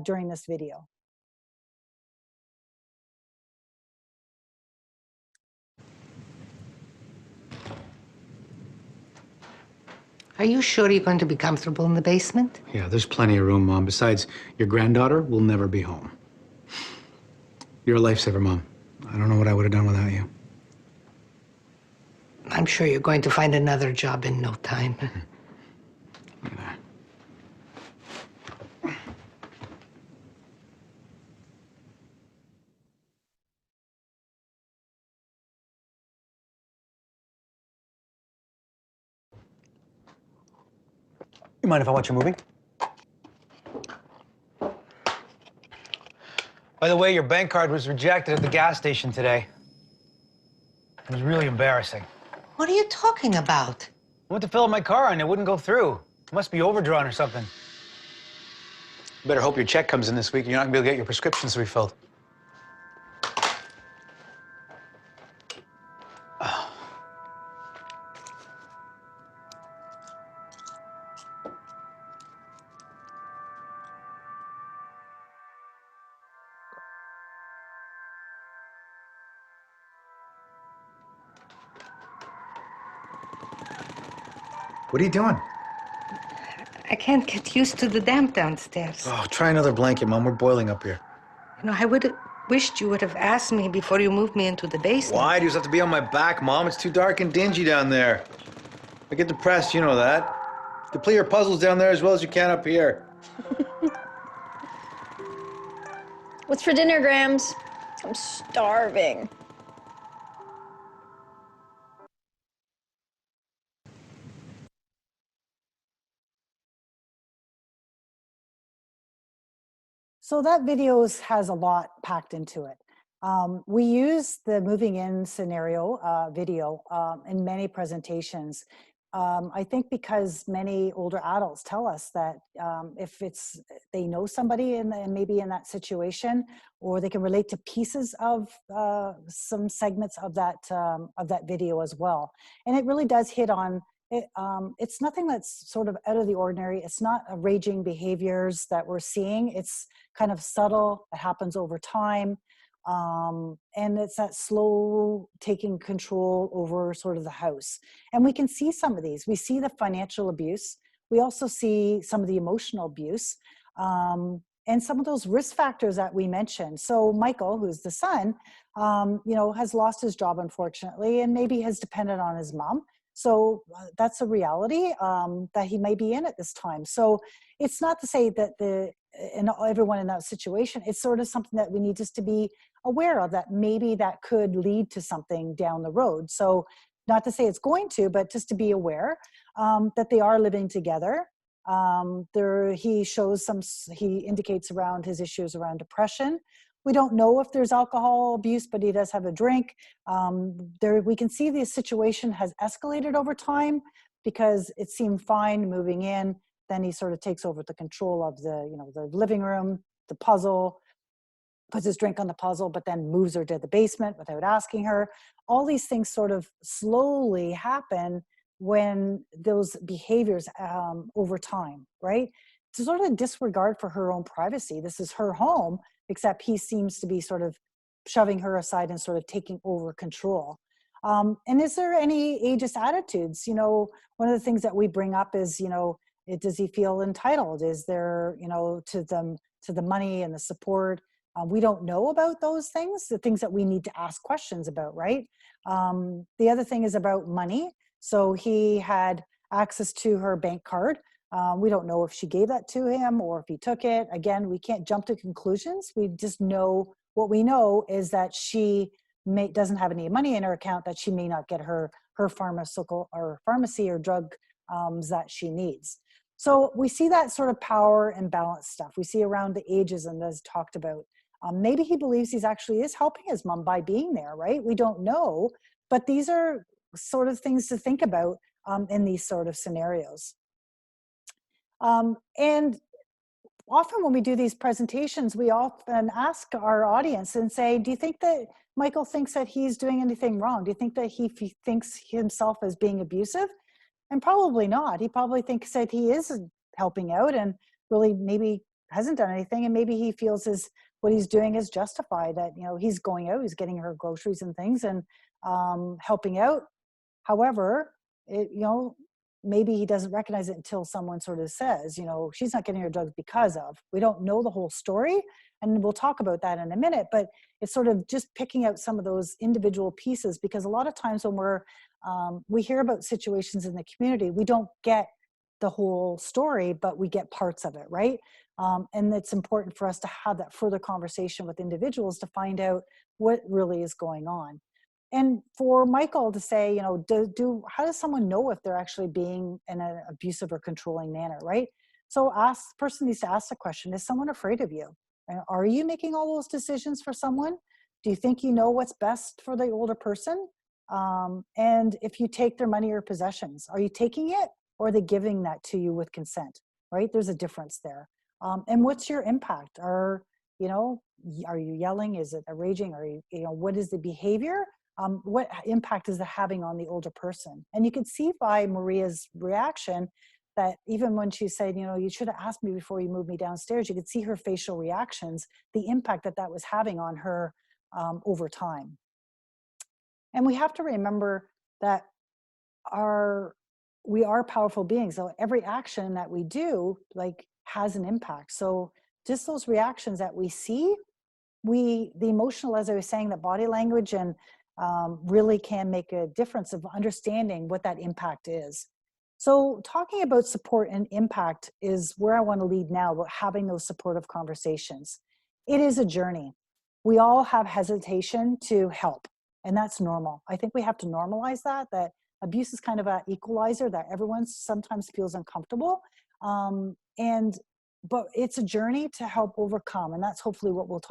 during this video. Are you sure you're going to be comfortable in the basement? Yeah, there's plenty of room, Mom. Besides, your granddaughter will never be home. You're a lifesaver, Mom. I don't know what I would have done without you. I'm sure you're going to find another job in no time. You mind if I watch a movie? By the way, your bank card was rejected at the gas station today. It was really embarrassing. What are you talking about? I went to fill up my car and it wouldn't go through. It must be overdrawn or something. You better hope your check comes in this week and you're not gonna be able to get your prescriptions refilled. What are you doing? I can't get used to the damp downstairs. Oh, try another blanket, Mom. We're boiling up here. You know, I would have wished you would have asked me before you moved me into the basement. Why? Do you have to be on my back, Mom? It's too dark and dingy down there. I get depressed, you know that. Complete your puzzles down there as well as you can up here. What's for dinner, Grams? I'm starving. So that video has a lot packed into it. We use the moving in scenario video in many presentations. I think because many older adults tell us that if they know somebody maybe in that situation, or they can relate to pieces of some segments of that video as well. And it really does hit on it. It's nothing that's sort of out of the ordinary. It's not raging behaviors that we're seeing. It's kind of subtle. It happens over time. And it's that slow taking control over sort of the house. And we can see some of these. We see the financial abuse. We also see some of the emotional abuse, and some of those risk factors that we mentioned. So Michael, who's the son, has lost his job, unfortunately, and maybe has depended on his mom. So that's a reality that he may be in at this time. So it's not to say that everyone in that situation, it's sort of something that we need just to be aware of, that maybe that could lead to something down the road. So not to say it's going to, but just to be aware that they are living together. He indicates around his issues around depression. We don't know if there's alcohol abuse, but he does have a drink. We can see the situation has escalated over time because it seemed fine moving in. Then he sort of takes over the control of the living room, the puzzle, puts his drink on the puzzle, but then moves her to the basement without asking her. All these things sort of slowly happen when those behaviors over time, right? To sort of disregard for her own privacy. This is her home, except he seems to be sort of shoving her aside and sort of taking over control. And is there any ageist attitudes? One of the things that we bring up is, does he feel entitled? Is there, to the money and the support? We don't know about those things, the things that we need to ask questions about, right? The other thing is about money. So he had access to her bank card. We don't know if she gave that to him or if he took it. Again, we can't jump to conclusions. We just know, what we know is that she doesn't have any money in her account, that she may not get her pharmaceutical or pharmacy or drug that she needs. So we see that sort of power and balance stuff. We see around the ages, and as talked about. Maybe he believes he's actually is helping his mom by being there, right? We don't know, but these are sort of things to think about in these sort of scenarios. And often when we do these presentations, we often ask our audience and say, do you think that Michael thinks that he's doing anything wrong? Do you think that he thinks himself as being abusive? And probably not. He probably thinks that he is helping out and really maybe hasn't done anything, and maybe he feels what he's doing is justified, that he's going out, he's getting her groceries and things and helping out. However, maybe he doesn't recognize it until someone sort of says, she's not getting her drugs because of. We don't know the whole story, and we'll talk about that in a minute, but it's sort of just picking out some of those individual pieces, because a lot of times when we're We hear about situations in the community. We don't get the whole story, but we get parts of it, right? And it's important for us to have that further conversation with individuals to find out what really is going on. And for Michael to say, you know, how does someone know if they're actually being in an abusive or controlling manner, right? So the person needs to ask the question, is someone afraid of you? Are you making all those decisions for someone? Do you think you know what's best for the older person? And if you take their money or possessions, are you taking it or are they giving that to you with consent, right? There's a difference there. And what's your impact? Are you yelling? Is it a raging? Are you know, what is the behavior? What impact is it having on the older person? And you can see by Maria's reaction that even when she said, you know, you should have asked me before you moved me downstairs, you could see her facial reactions, the impact that was having on her over time. And we have to remember that we are powerful beings. So every action that we do has an impact. So just those reactions that we see, the emotional, as I was saying, the body language and really can make a difference of understanding what that impact is. So talking about support and impact is where I want to lead now, about having those supportive conversations. It is a journey. We all have hesitation to help, and that's normal. I think we have to normalize that abuse is kind of an equalizer, that everyone sometimes feels uncomfortable. But it's a journey to help overcome, and that's hopefully what we'll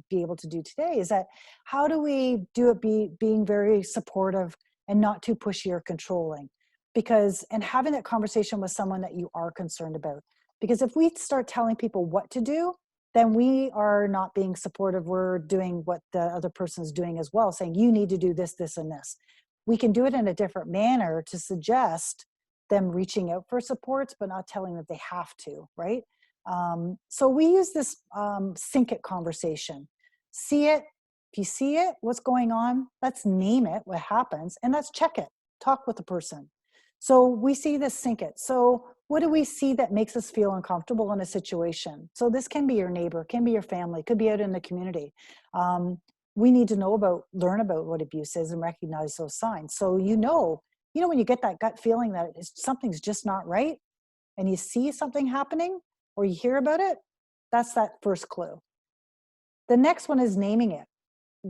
be able to do today, is that how do we do it being very supportive and not too pushy or controlling? And having that conversation with someone that you are concerned about. Because if we start telling people what to do, then we are not being supportive. We're doing what the other person's doing as well, saying you need to do this, this, and this. We can do it in a different manner to suggest them reaching out for supports, but not telling them they have to, right? So we use this sync it conversation. See it. If you see it, what's going on, let's name it, what happens, and let's check it. Talk with the person. So we see this sync it. So what do we see that makes us feel uncomfortable in a situation? So this can be your neighbor, can be your family, could be out in the community. We need to learn about what abuse is and recognize those signs. So you know when you get that gut feeling that something's just not right, and you see something happening or you hear about it, that's that first clue. The next one is naming it.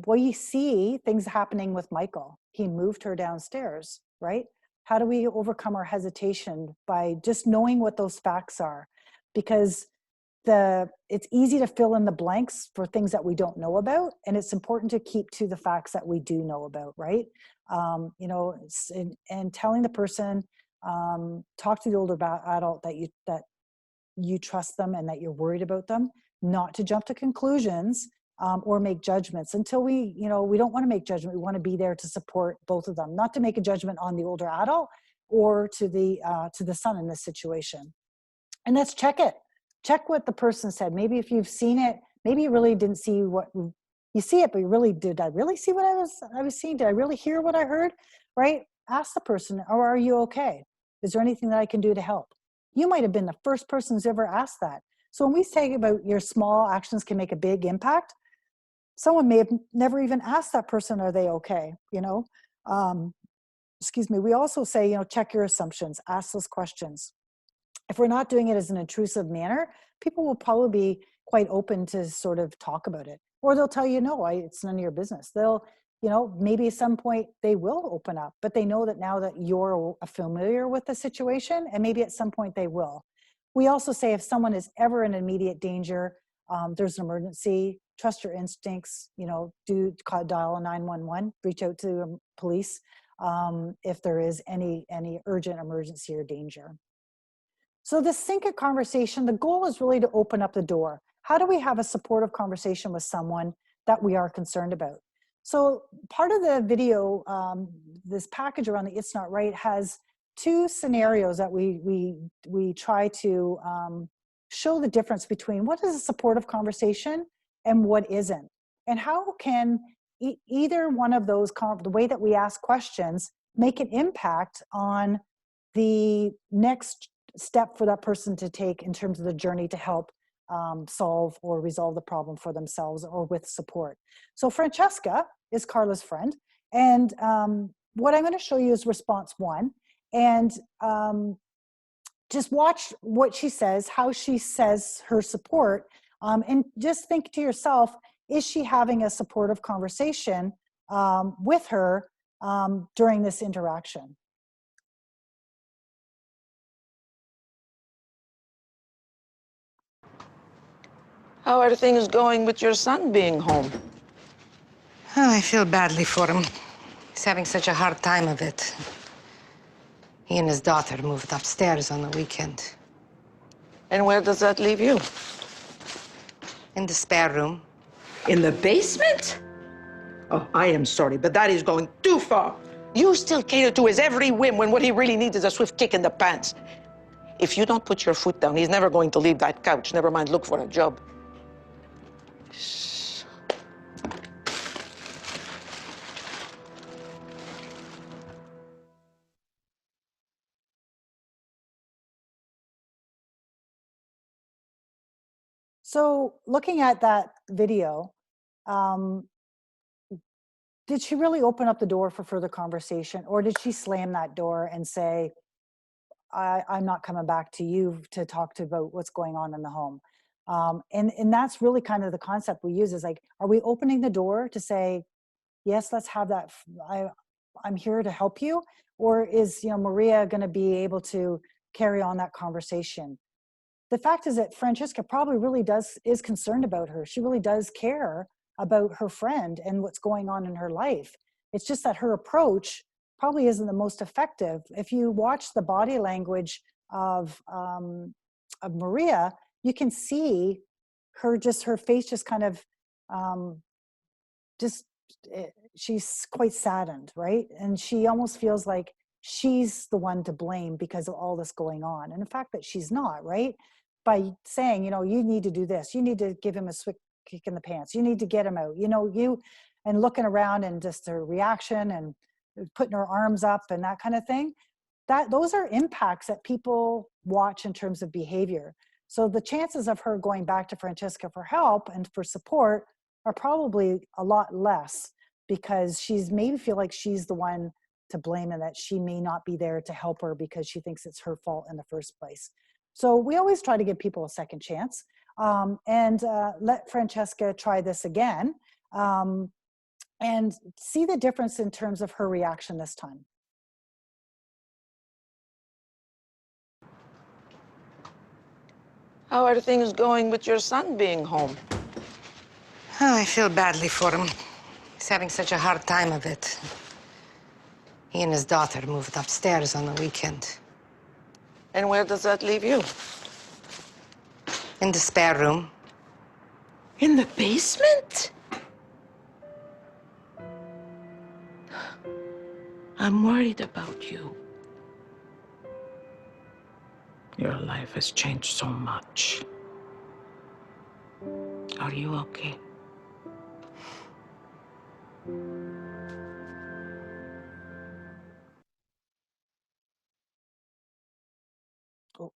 We see things happening with Michael. He moved her downstairs, right? How do we overcome our hesitation? By just knowing what those facts are, because it's easy to fill in the blanks for things that we don't know about, and it's important to keep to the facts that we do know about, right? And telling the person, talk to the older adult that you trust them and that you're worried about them, not to jump to conclusions or make judgments until we don't want to make judgment. We want to be there to support both of them, not to make a judgment on the older adult or to the son in this situation. And let's check it. Check what the person said. Maybe if you've seen it, maybe you really didn't see what you see it, but did I really see what I was seeing? Did I really hear what I heard? Right? Ask the person, or are you okay? Is there anything that I can do to help? You might have been the first person who's ever asked that. So when we say about your small actions can make a big impact, someone may have never even asked that person, are they okay? Excuse me. We also say, check your assumptions, ask those questions. If we're not doing it as an intrusive manner, people will probably be quite open to sort of talk about it. Or they'll tell you, no, it's none of your business. They'll, maybe at some point they will open up, but they know that now that you're familiar with the situation, and maybe at some point they will. We also say if someone is ever in immediate danger, there's an emergency, trust your instincts, dial 911, reach out to police if there is any urgent emergency or danger. So this sync it conversation, the goal is really to open up the door. How do we have a supportive conversation with someone that we are concerned about? So part of the video, this package around the It's Not Right has two scenarios that we try to show the difference between what is a supportive conversation and what isn't. And how can either one of those, the way that we ask questions, make an impact on the next step for that person to take in terms of the journey to help solve or resolve the problem for themselves or with support. So Francesca is Carla's friend, and what I'm going to show you is response 1. And just watch what she says, how she says her support, and just think to yourself, is she having a supportive conversation with her during this interaction? How are things going with your son being home? Oh, I feel badly for him. He's having such a hard time of it. He and his daughter moved upstairs on the weekend. And where does that leave you? In the spare room. In the basement? Oh, I am sorry, but that is going too far. You still cater to his every whim when what he really needs is a swift kick in the pants. If you don't put your foot down, he's never going to leave that couch. Never mind look for a job. So looking at that video, did she really open up the door for further conversation, or did she slam that door and say, I'm not coming back to you to talk to about what's going on in the home? And that's really kind of the concept we use, is like, are we opening the door to say, yes, let's have that, I'm here to help you? Or is, you know, Maria going to be able to carry on that conversation? The fact is that Francesca probably really is concerned about her. She really does care about her friend and what's going on in her life. It's just that her approach probably isn't the most effective. If you watch the body language of Maria, you can see her face just kind of she's quite saddened, right? And she almost feels like she's the one to blame because of all this going on. And the fact that she's not, right? By saying, you know, you need to do this, you need to give him a swift kick in the pants, you need to get him out, you know, and looking around and just her reaction and putting her arms up and that kind of thing, those are impacts that people watch in terms of behavior. So the chances of her going back to Francesca for help and for support are probably a lot less, because she's maybe feel like she's the one to blame and that she may not be there to help her because she thinks it's her fault in the first place. So we always try to give people a second chance, and let Francesca try this again, and see the difference in terms of her reaction this time. How are things going with your son being home? Oh, I feel badly for him. He's having such a hard time of it. He and his daughter moved upstairs on the weekend. And where does that leave you? In the spare room. In the basement? I'm worried about you. Your life has changed so much. Are you okay? Oh.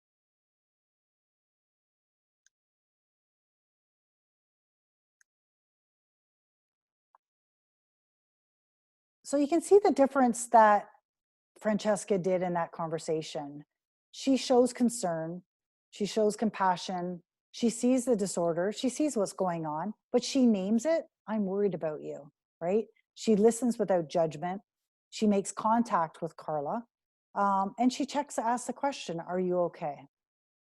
So you can see the difference that Francesca did in that conversation. She shows concern, she shows compassion, she sees the disorder, she sees what's going on, but she names it. I'm worried about you, right? She listens without judgment. She makes contact with Carla, and she asks the question, are you okay?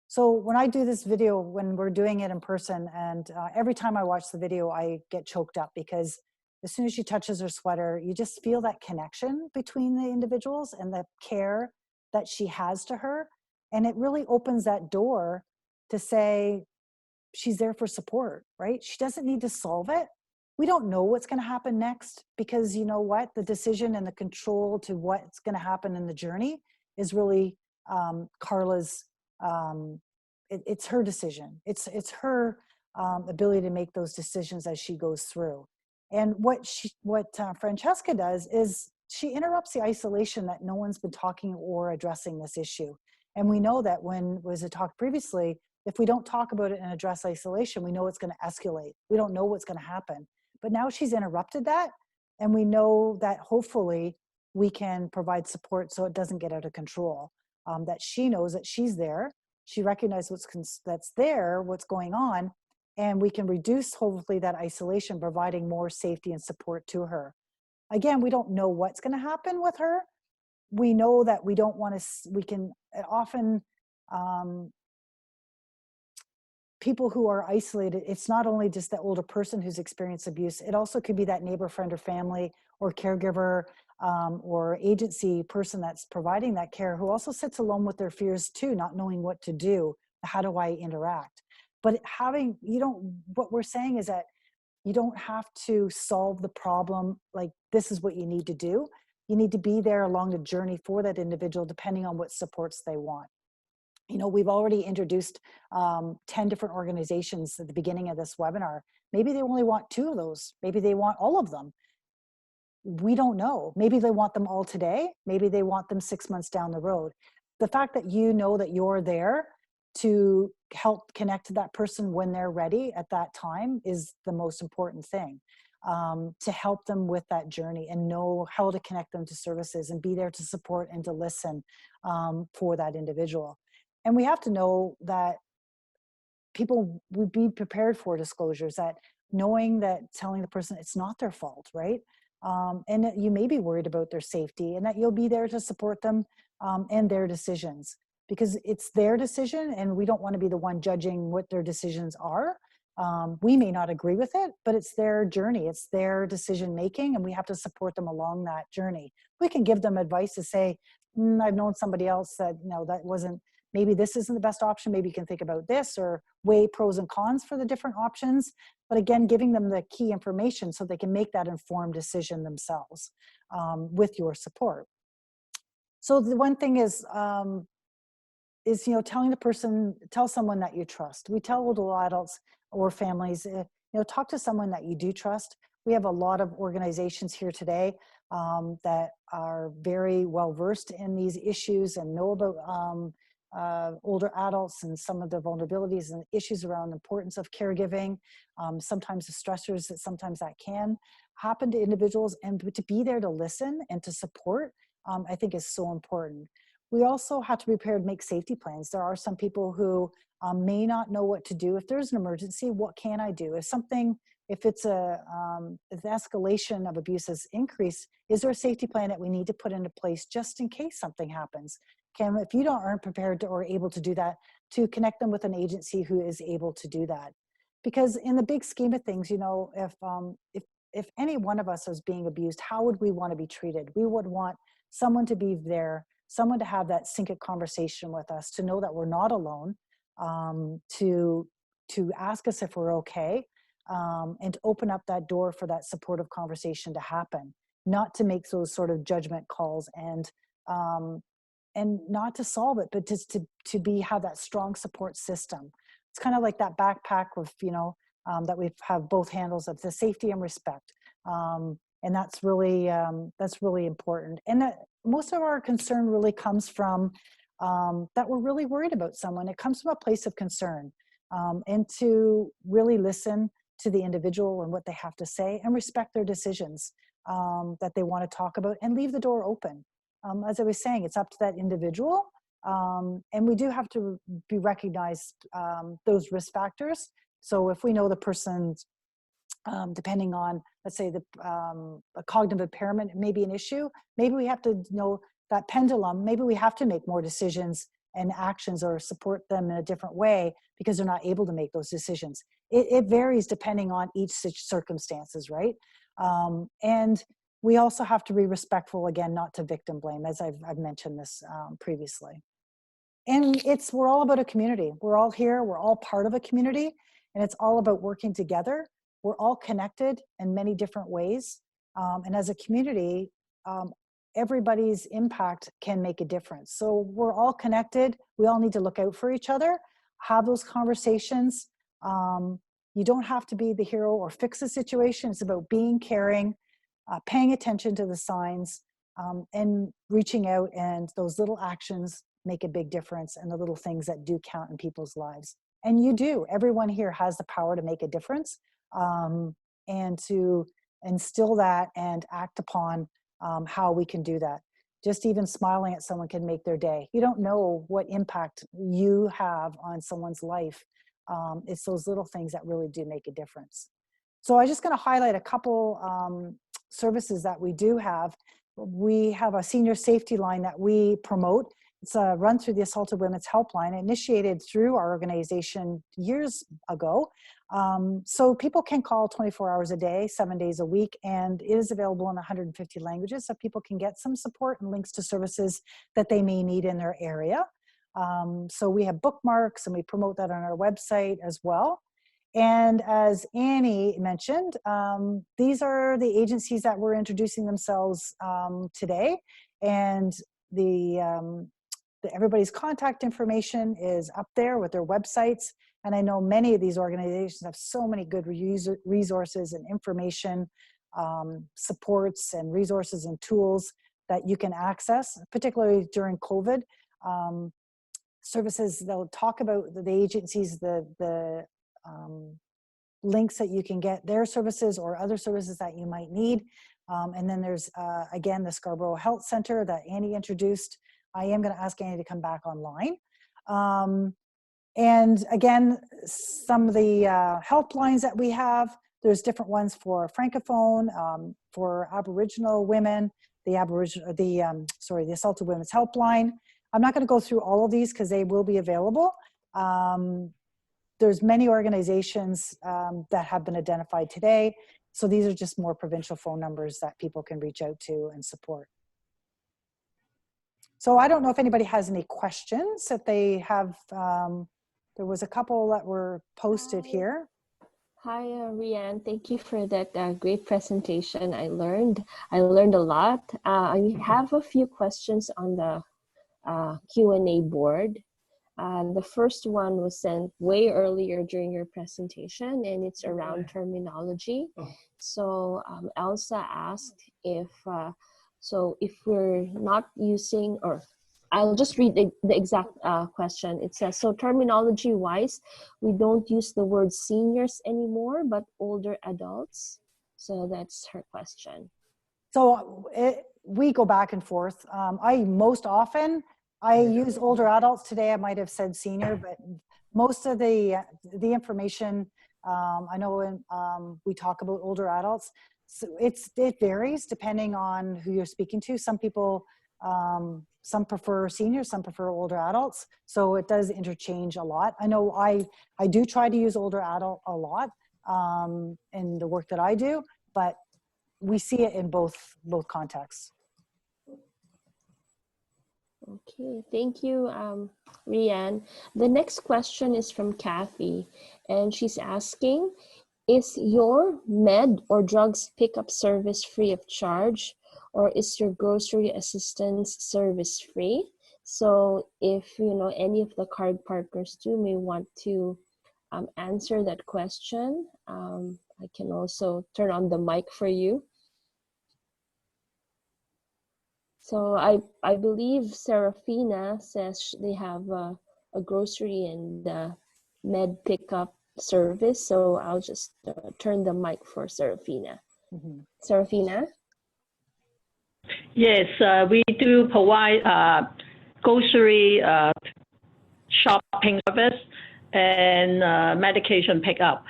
So when I do this video, when we're doing it in person, and every time I watch the video, I get choked up, because as soon as she touches her sweater, you just feel that connection between the individuals and the care that she has to her. And it really opens that door to say, she's there for support, right? She doesn't need to solve it. We don't know what's going to happen next, because you know what? The decision and the control to what's going to happen in the journey is really Carla's. It's her decision. It's her ability to make those decisions as she goes through. And what Francesca does is she interrupts the isolation that no one's been talking or addressing this issue. And we know that when was it talked previously, if we don't talk about it and address isolation, we know it's going to escalate. We don't know what's going to happen. But now she's interrupted that. And we know that hopefully we can provide support so it doesn't get out of control. That she knows that she's there, she recognizes that's there, what's going on, and we can reduce hopefully that isolation, providing more safety and support to her. Again, we don't know what's going to happen with her. We know that we don't want to, we can often, people who are isolated, it's not only just the older person who's experienced abuse, it also could be that neighbor, friend, or family, or caregiver, or agency person that's providing that care, who also sits alone with their fears too, not knowing what to do. How do I interact? But having, what we're saying is that you don't have to solve the problem. Like, this is what you need to do. You need to be there along the journey for that individual, depending on what supports they want. We've already introduced 10 different organizations at the beginning of this webinar. Maybe they only want 2 of those. Maybe they want all of them. We don't know. Maybe they want them all today. Maybe they want them 6 months down the road. The fact that you know that you're there to help connect to that person when they're ready at that time is the most important thing, to help them with that journey and know how to connect them to services and be there to support and to listen for that individual. And we have to know that people would be prepared for disclosures, that knowing that telling the person it's not their fault, right? And that you may be worried about their safety, and that you'll be there to support them and their decisions, because it's their decision and we don't want to be the one judging what their decisions are. We may not agree with it, but it's their journey, it's their decision making, and we have to support them along that journey. We can give them advice to say, I've known somebody else that, that wasn't, maybe this isn't the best option, maybe you can think about this, or weigh pros and cons for the different options. But again, giving them the key information so they can make that informed decision themselves with your support. So the one thing is telling the person, tell someone that you trust. We tell older adults or families, talk to someone that you do trust. We have a lot of organizations here today that are very well versed in these issues and know about older adults and some of the vulnerabilities and issues around the importance of caregiving, sometimes the stressors that sometimes that can happen to individuals, and to be there to listen and to support, I think is so important. We also have to be prepared to make safety plans. There are some people who may not know what to do. If there's an emergency, what can I do? If it's if the escalation of abuse has increased, is there a safety plan that we need to put into place just in case something happens? If you aren't prepared to, or able to do that, to connect them with an agency who is able to do that. Because in the big scheme of things, if any one of us is being abused, how would we want to be treated? We would want someone to be there, someone to have that sync conversation with us, to know that we're not alone, to ask us if we're okay, and to open up that door for that supportive conversation to happen, not to make those sort of judgment calls and not to solve it, but just to have that strong support system. It's kind of like that backpack of, that we have both handles of the safety and respect. And that's really important. And that most of our concern really comes from that we're really worried about someone. It comes from a place of concern, and to really listen to the individual and what they have to say, and respect their decisions that they want to talk about, and leave the door open. As I was saying, it's up to that individual, and we do have to be recognized those risk factors. So if we know the person's, depending on, let's say, a cognitive impairment may be an issue, maybe we have to know that pendulum, maybe we have to make more decisions and actions or support them in a different way because they're not able to make those decisions. It varies depending on each circumstances, right? And we also have to be respectful, again, not to victim blame, as I've mentioned this previously. And we're all about a community. We're all here, we're all part of a community, and it's all about working together. We're all connected in many different ways. And as a community, everybody's impact can make a difference. So we're all connected. We all need to look out for each other, have those conversations. You don't have to be the hero or fix the situation. It's about being caring, paying attention to the signs, and reaching out, and those little actions make a big difference, and the little things that do count in people's lives. And you do. Everyone here has the power to make a difference, and to instill that and act upon how we can do that. Just even smiling at someone can make their day. You don't know what impact you have on someone's life. It's those little things that really do make a difference. So I'm just going to highlight a couple services that we do have. We have a senior safety line that we promote. It's run through the Assaulted Women's Helpline, initiated through our organization years ago. So people can call 24 hours a day, 7 days a week, and it is available in 150 languages, so people can get some support and links to services that they may need in their area. So we have bookmarks, and we promote that on our website as well. And as Annie mentioned, these are the agencies that were introducing themselves today, and everybody's contact information is up there with their websites. And I know many of these organizations have so many good resources and information, supports and resources and tools that you can access, particularly during COVID. Services, they'll talk about the agencies, the links that you can get their services or other services that you might need. And then there's, again, the Scarborough Health Center that Annie introduced. I am going to ask Annie to come back online. And again, some of the helplines that we have, there's different ones for Francophone, for Aboriginal women, the Assaulted Women's Helpline. I'm not going to go through all of these because they will be available. There's many organizations that have been identified today. So these are just more provincial phone numbers that people can reach out to and support. So I don't know if anybody has any questions that they have. There was a couple that were posted here. Hi, Rianne. Thank you for that great presentation. I learned a lot. I have a few questions on the Q&A board. The first one was sent way earlier during your presentation, and it's around terminology. So Elsa asked if we're not using, or I'll just read the exact question. It says, so terminology-wise, we don't use the word seniors anymore, but older adults. So that's her question. So we go back and forth. Most often, I use older adults. Today I might have said senior, but most of the information, I know when we talk about older adults, so it varies depending on who you're speaking to. Some people, some prefer seniors, some prefer older adults. So it does interchange a lot. I know I do try to use older adult a lot in the work that I do, but we see it in both contexts. Okay, thank you, Rianne. The next question is from Kathy, and she's asking, is your med or drugs pickup service free of charge, or is your grocery assistance service free? So if any of the card partners too may want to answer that question, I can also turn on the mic for you. So I believe Serafina says they have a grocery and med pickup service. So I'll just turn the mic for Serafina. Mm-hmm. Serafina? Yes, we do provide grocery shopping service and medication pickup.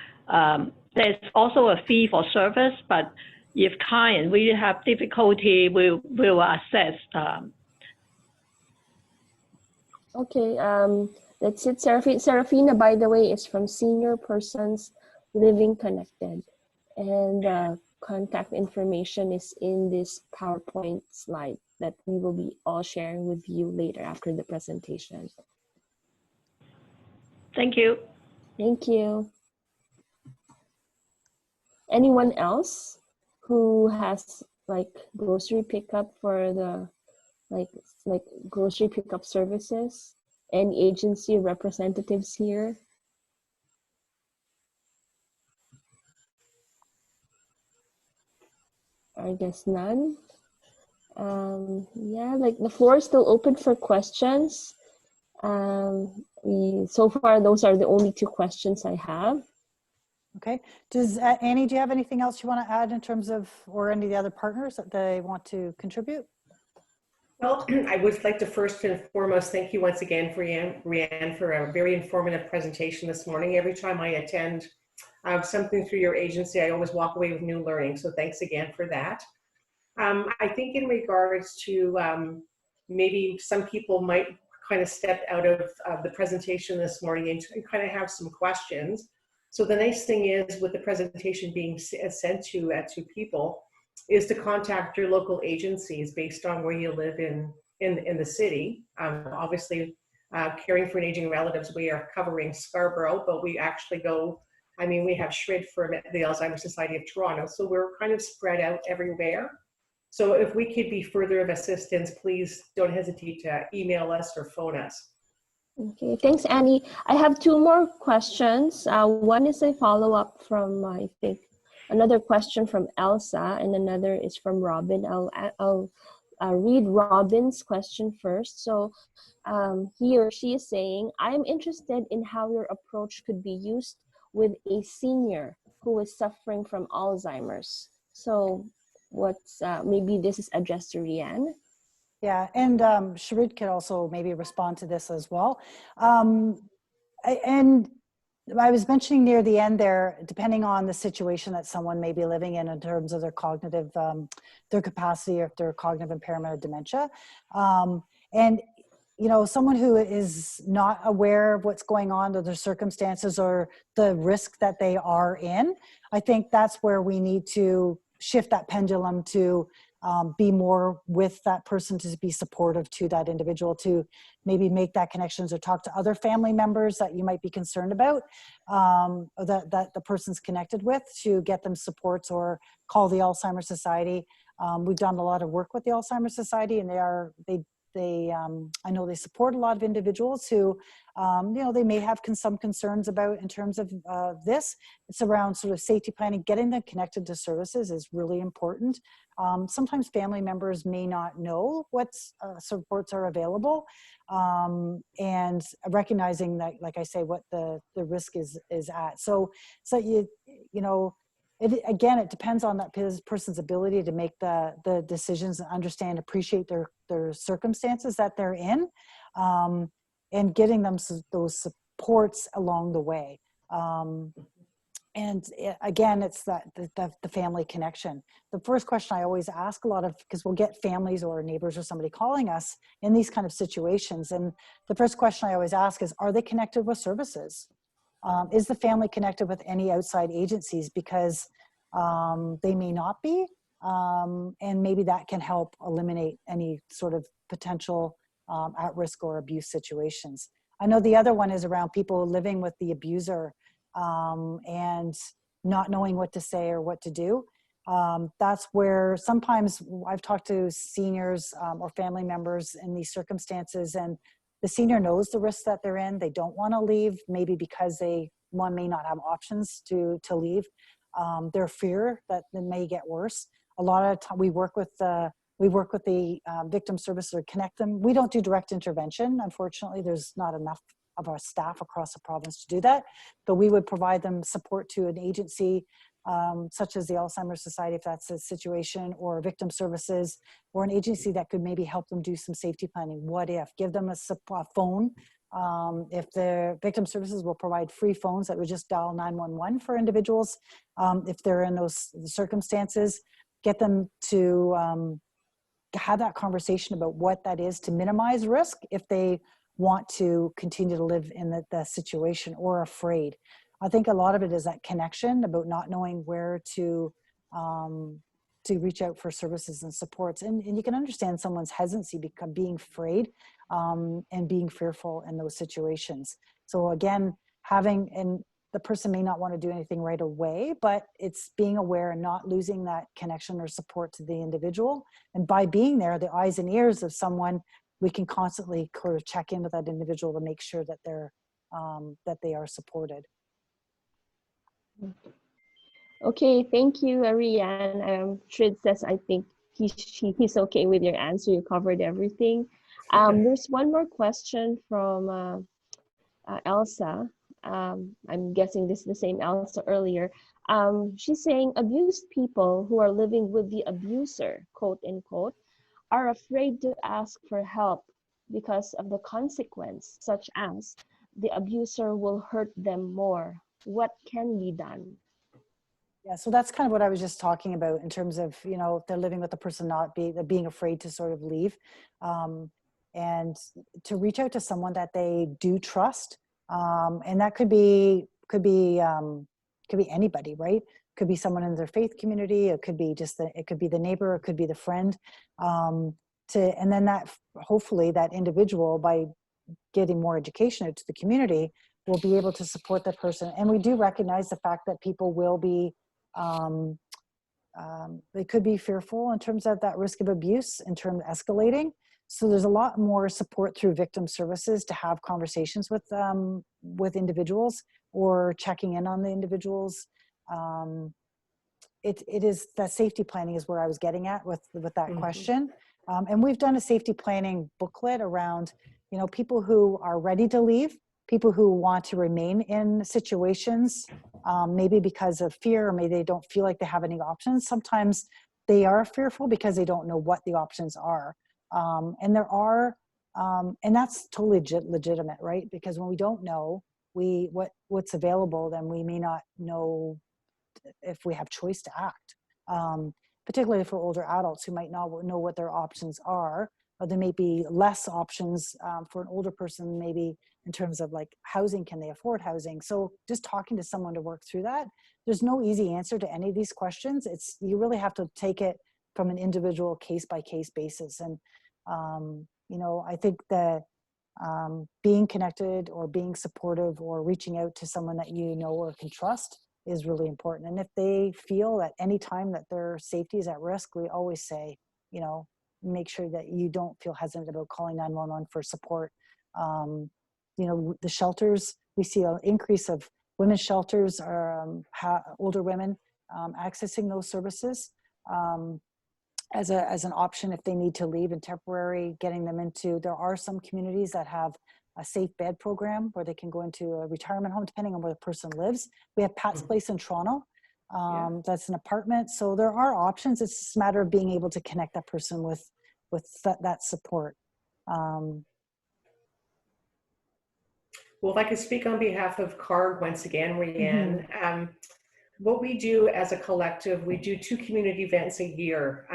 There's also a fee for service, but if client really have difficulty, we'll assess. Okay, that's it. Serafina, by the way, is from Senior Persons Living Connected, and contact information is in this PowerPoint slide that we will be all sharing with you later after the presentation. Thank you. Thank you. Anyone else who has like grocery pickup for the like grocery pickup services? Any agency representatives here? I guess none. Yeah, like the floor is still open for questions. So far, those are the only two questions I have. Okay. Does Annie, do you have anything else you want to add in terms of, or any of the other partners that they want to contribute? Well, I would like to first and foremost thank you once again for Rianne for a very informative presentation this morning. Every time I attend something through your agency, I always walk away with new learning. So thanks again for that. I think in regards to maybe some people might kind of step out of the presentation this morning and kind of have some questions. So the nice thing is with the presentation being sent to people is to contact your local agencies based on where you live in the city. Obviously, caring for an aging relatives, we are covering Scarborough, but we actually go, I mean, we have Shrid for the Alzheimer's Society of Toronto, so we're kind of spread out everywhere. So if we could be further of assistance, please don't hesitate to email us or phone us. Okay, thanks, Annie. I have two more questions. One is a follow-up from, I think, another question from Elsa, and another is from Robin. I'll read Robin's question first. So he or she is saying, I'm interested in how your approach could be used with a senior who is suffering from Alzheimer's. So what's, maybe this is addressed to Rianne. Yeah, and Sharid could also maybe respond to this as well. And I was mentioning near the end there, depending on the situation that someone may be living in terms of their cognitive, their capacity, or if their cognitive impairment or dementia. And, you know, someone who is not aware of what's going on, or their circumstances, or the risk that they are in, I think that's where we need to shift that pendulum to be more with that person, to be supportive to that individual, to maybe make that connections or talk to other family members that you might be concerned about, or that the person's connected with, to get them supports, or call the Alzheimer's Society. We've done a lot of work with the Alzheimer's Society, and I know they support a lot of individuals who, you know, they may have some concerns about in terms of this. It's around sort of safety planning. Getting them connected to services is really important. Sometimes family members may not know what supports are available, and recognizing that, like I say, what the risk is at. So you know, again, it depends on that person's ability to make the decisions and understand, appreciate their circumstances that they're in, and getting them those supports along the way. And again, it's the family connection. The first question I always ask a lot of, because we'll get families or neighbors or somebody calling us in these kind of situations, and the first question I always ask is, are they connected with services? Is the family connected with any outside agencies? Because they may not be, and maybe that can help eliminate any sort of potential at-risk or abuse situations. I know the other one is around people living with the abuser, and not knowing what to say or what to do. That's where sometimes I've talked to seniors or family members in these circumstances, and the senior knows the risks that they're in. They don't want to leave, maybe because one may not have options to leave. Their fear that it may get worse. A lot of time we work with the victim service or connect them. We don't do direct intervention. Unfortunately, there's not enough of our staff across the province to do that, but we would provide them support to an agency such as the Alzheimer's Society, if that's a situation, or victim services, or an agency that could maybe help them do some safety planning. What if? Give them a phone. If the victim services will provide free phones that would just dial 911 for individuals, if they're in those circumstances, get them to have that conversation about what that is to minimize risk if they want to continue to live in the situation or afraid. I think a lot of it is that connection about not knowing where to reach out for services and supports. And you can understand someone's hesitancy because being afraid and being fearful in those situations. So again, and the person may not want to do anything right away, but it's being aware and not losing that connection or support to the individual. And by being there, the eyes and ears of someone, we can constantly sort of check in with that individual to make sure that they are supported. Okay, thank you, Ariane. Shrid says, I think he's okay with your answer. You covered everything. There's one more question from Elsa. I'm guessing this is the same Elsa earlier. She's saying abused people who are living with the abuser, quote unquote, are afraid to ask for help because of the consequence, such as the abuser will hurt them more. What can be done? Yeah, so that's kind of what I was just talking about in terms of, you know, if they're living with the person not being afraid to sort of leave, and to reach out to someone that they do trust, and that could be anybody, right? Could be someone in their faith community. It could be it could be the neighbor. It could be the friend. And then that hopefully that individual, by getting more education out to the community, will be able to support that person. And we do recognize the fact that people will be, they could be fearful in terms of that risk of abuse, in terms of escalating. So there's a lot more support through victim services to have conversations with individuals or checking in on the individuals. It is that safety planning is where I was getting at with that question. And we've done a safety planning booklet around, you know, people who are ready to leave, people who want to remain in situations, maybe because of fear, or maybe they don't feel like they have any options. Sometimes they are fearful because they don't know what the options are. And there are, and that's totally legitimate, right? Because when we don't know what's available, then we may not know if we have choice to act. Particularly for older adults who might not know what their options are, or there may be less options for an older person, maybe in terms of like housing, can they afford housing? So just talking to someone to work through that. There's no easy answer to any of these questions. You really have to take it from an individual case by case basis. And, you know, I think that being connected or being supportive or reaching out to someone that you know or can trust is really important. And if they feel at any time that their safety is at risk, we always say, you know, make sure that you don't feel hesitant about calling 911 for support. You know, the shelters, we see an increase of women's shelters, older women accessing those services as an option if they need to leave, and temporary getting them into. There are some communities that have a safe bed program where they can go into a retirement home depending on where the person lives. We have Pat's Place in Toronto. That's an apartment. So there are options. It's just a matter of being able to connect that person with that support. Well, if I could speak on behalf of CARG once again, Rianne, what we do as a collective, we do 2 community events a year.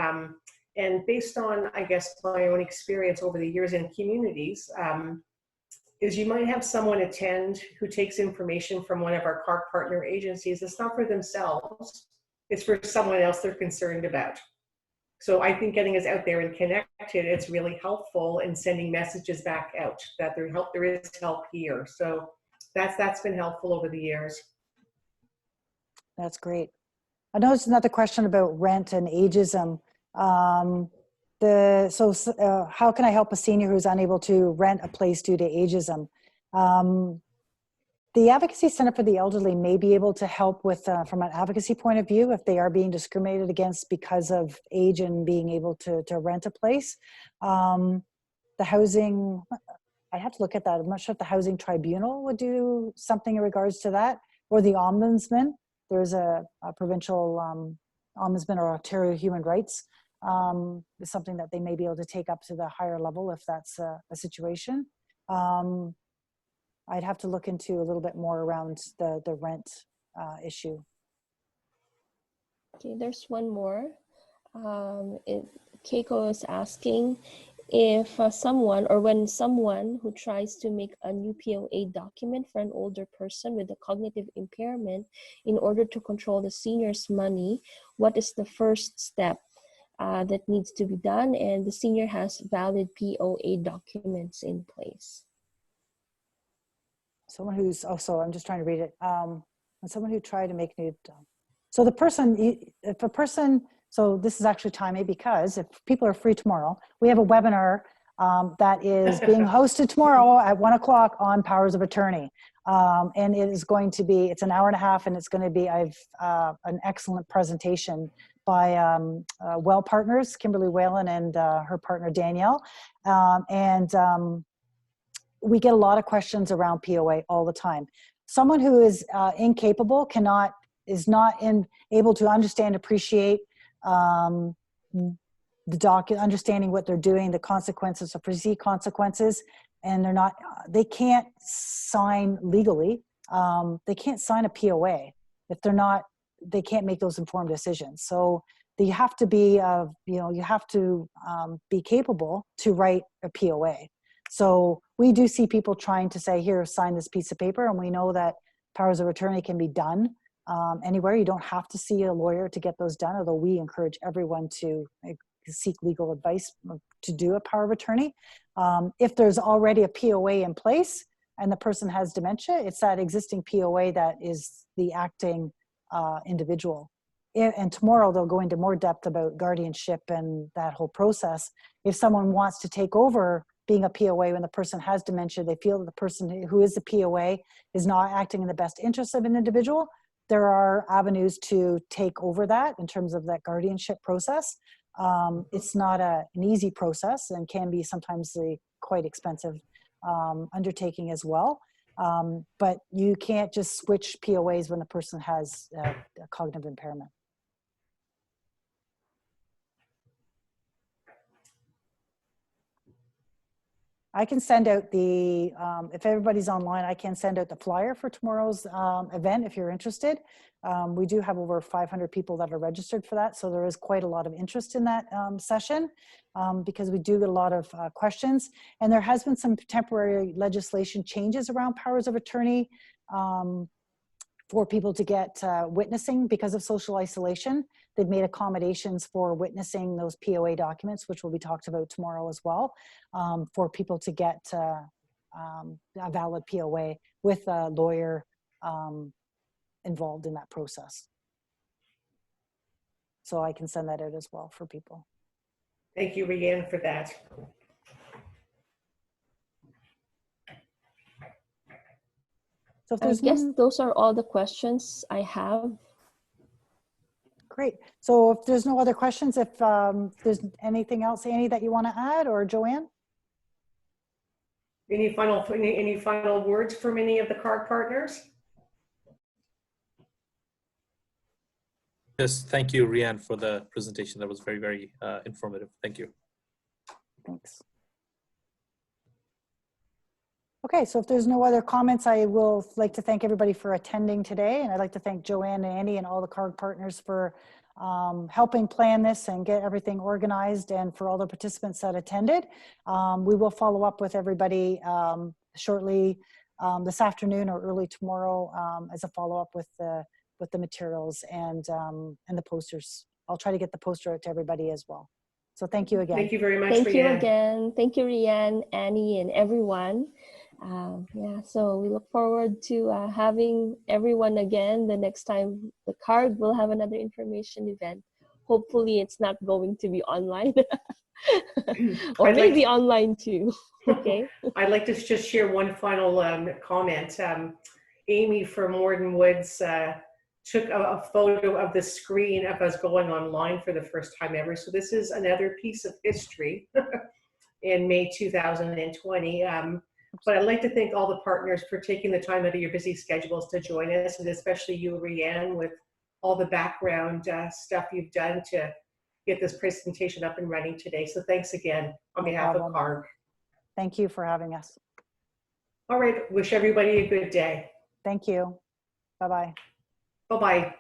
And based on, I guess, my own experience over the years in communities, is you might have someone attend who takes information from one of our CARG partner agencies. It's not for themselves, it's for someone else they're concerned about. So I think getting us out there and connected, it's really helpful in sending messages back out that there is help here. So that's been helpful over the years. That's great. I know it's another question about rent and ageism. How can I help a senior who's unable to rent a place due to ageism? The Advocacy Center for the Elderly may be able to help with, from an advocacy point of view, if they are being discriminated against because of age and being able to rent a place. The housing, I'd have to look at that. I'm not sure if the Housing Tribunal would do something in regards to that, or the Ombudsman. There's a provincial Ombudsman or Ontario Human Rights is something that they may be able to take up to the higher level if that's a situation. I'd have to look into a little bit more around the rent issue. Okay, there's one more. Keiko is asking if when someone who tries to make a new POA document for an older person with a cognitive impairment in order to control the senior's money, what is the first step that needs to be done, and the senior has valid POA documents in place? Someone who's, I'm just trying to read it. Someone who tried to make new, so the person, so this is actually timely because if people are free tomorrow, we have a webinar that is being hosted tomorrow at 1 o'clock on powers of attorney. And it is going to be, it's an hour and a half, and it's going to be, an excellent presentation by Well Partners, Kimberly Whalen and her partner Danielle. We get a lot of questions around POA all the time. someone who is incapable is not able to understand, appreciate understanding what they're doing, the consequences or foresee consequences, and they can't sign legally. They can't sign a POA if they can't make those informed decisions. So you have to be, be capable to write a POA. So we do see people trying to say, here, sign this piece of paper. And we know that powers of attorney can be done anywhere. You don't have to see a lawyer to get those done, although we encourage everyone to seek legal advice to do a power of attorney. If there's already a POA in place and the person has dementia, it's that existing POA that is the acting individual. And tomorrow they'll go into more depth about guardianship and that whole process. If someone wants to take over being a POA when the person has dementia, they feel that the person who is the POA is not acting in the best interest of an individual, there are avenues to take over that in terms of that guardianship process. It's not an easy process and can be sometimes a quite expensive undertaking as well. But you can't just switch POAs when the person has a cognitive impairment. I can send out if everybody's online, I can send out the flyer for tomorrow's event if you're interested. We do have over 500 people that are registered for that, so there is quite a lot of interest in that session because we do get a lot of questions. And there has been some temporary legislation changes around powers of attorney for people to get witnessing because of social isolation. They've made accommodations for witnessing those POA documents, which will be talked about tomorrow as well, for people to get a valid POA with a lawyer involved in that process. So I can send that out as well for people. Thank you, Rianne, for that. So if I there's guess those are all the questions I have. Great. So if there's no other questions, if there's anything else, Annie, that you want to add, or Joanne? Any final words from any of the CARG partners? Yes, thank you, Rianne, for the presentation. That was very, very informative. Thank you. Thanks. Okay, so if there's no other comments, I will like to thank everybody for attending today. And I'd like to thank Joanne and Andy and all the CARG partners for helping plan this and get everything organized, and for all the participants that attended. We will follow up with everybody shortly this afternoon or early tomorrow as a follow-up with the materials and the posters. I'll try to get the poster out to everybody as well. So thank you again. Thank you very much, Thank you Rianne. again. Thank you, Rianne, Annie, and everyone. Yeah, so we look forward to having everyone again the next time the CARG will have another information event. Hopefully it's not going to be online or maybe online too. Okay. I'd like to just share one final comment. Amy from Warden Woods took a photo of the screen of us going online for the first time ever. So this is another piece of history in May 2020. But I'd like to thank all the partners for taking the time out of your busy schedules to join us, and especially you, Rianne, with all the background stuff you've done to get this presentation up and running today. So thanks again on behalf of CARG. Thank you for having us. All right, wish everybody a good day. Thank you. Bye-bye. Bye-bye.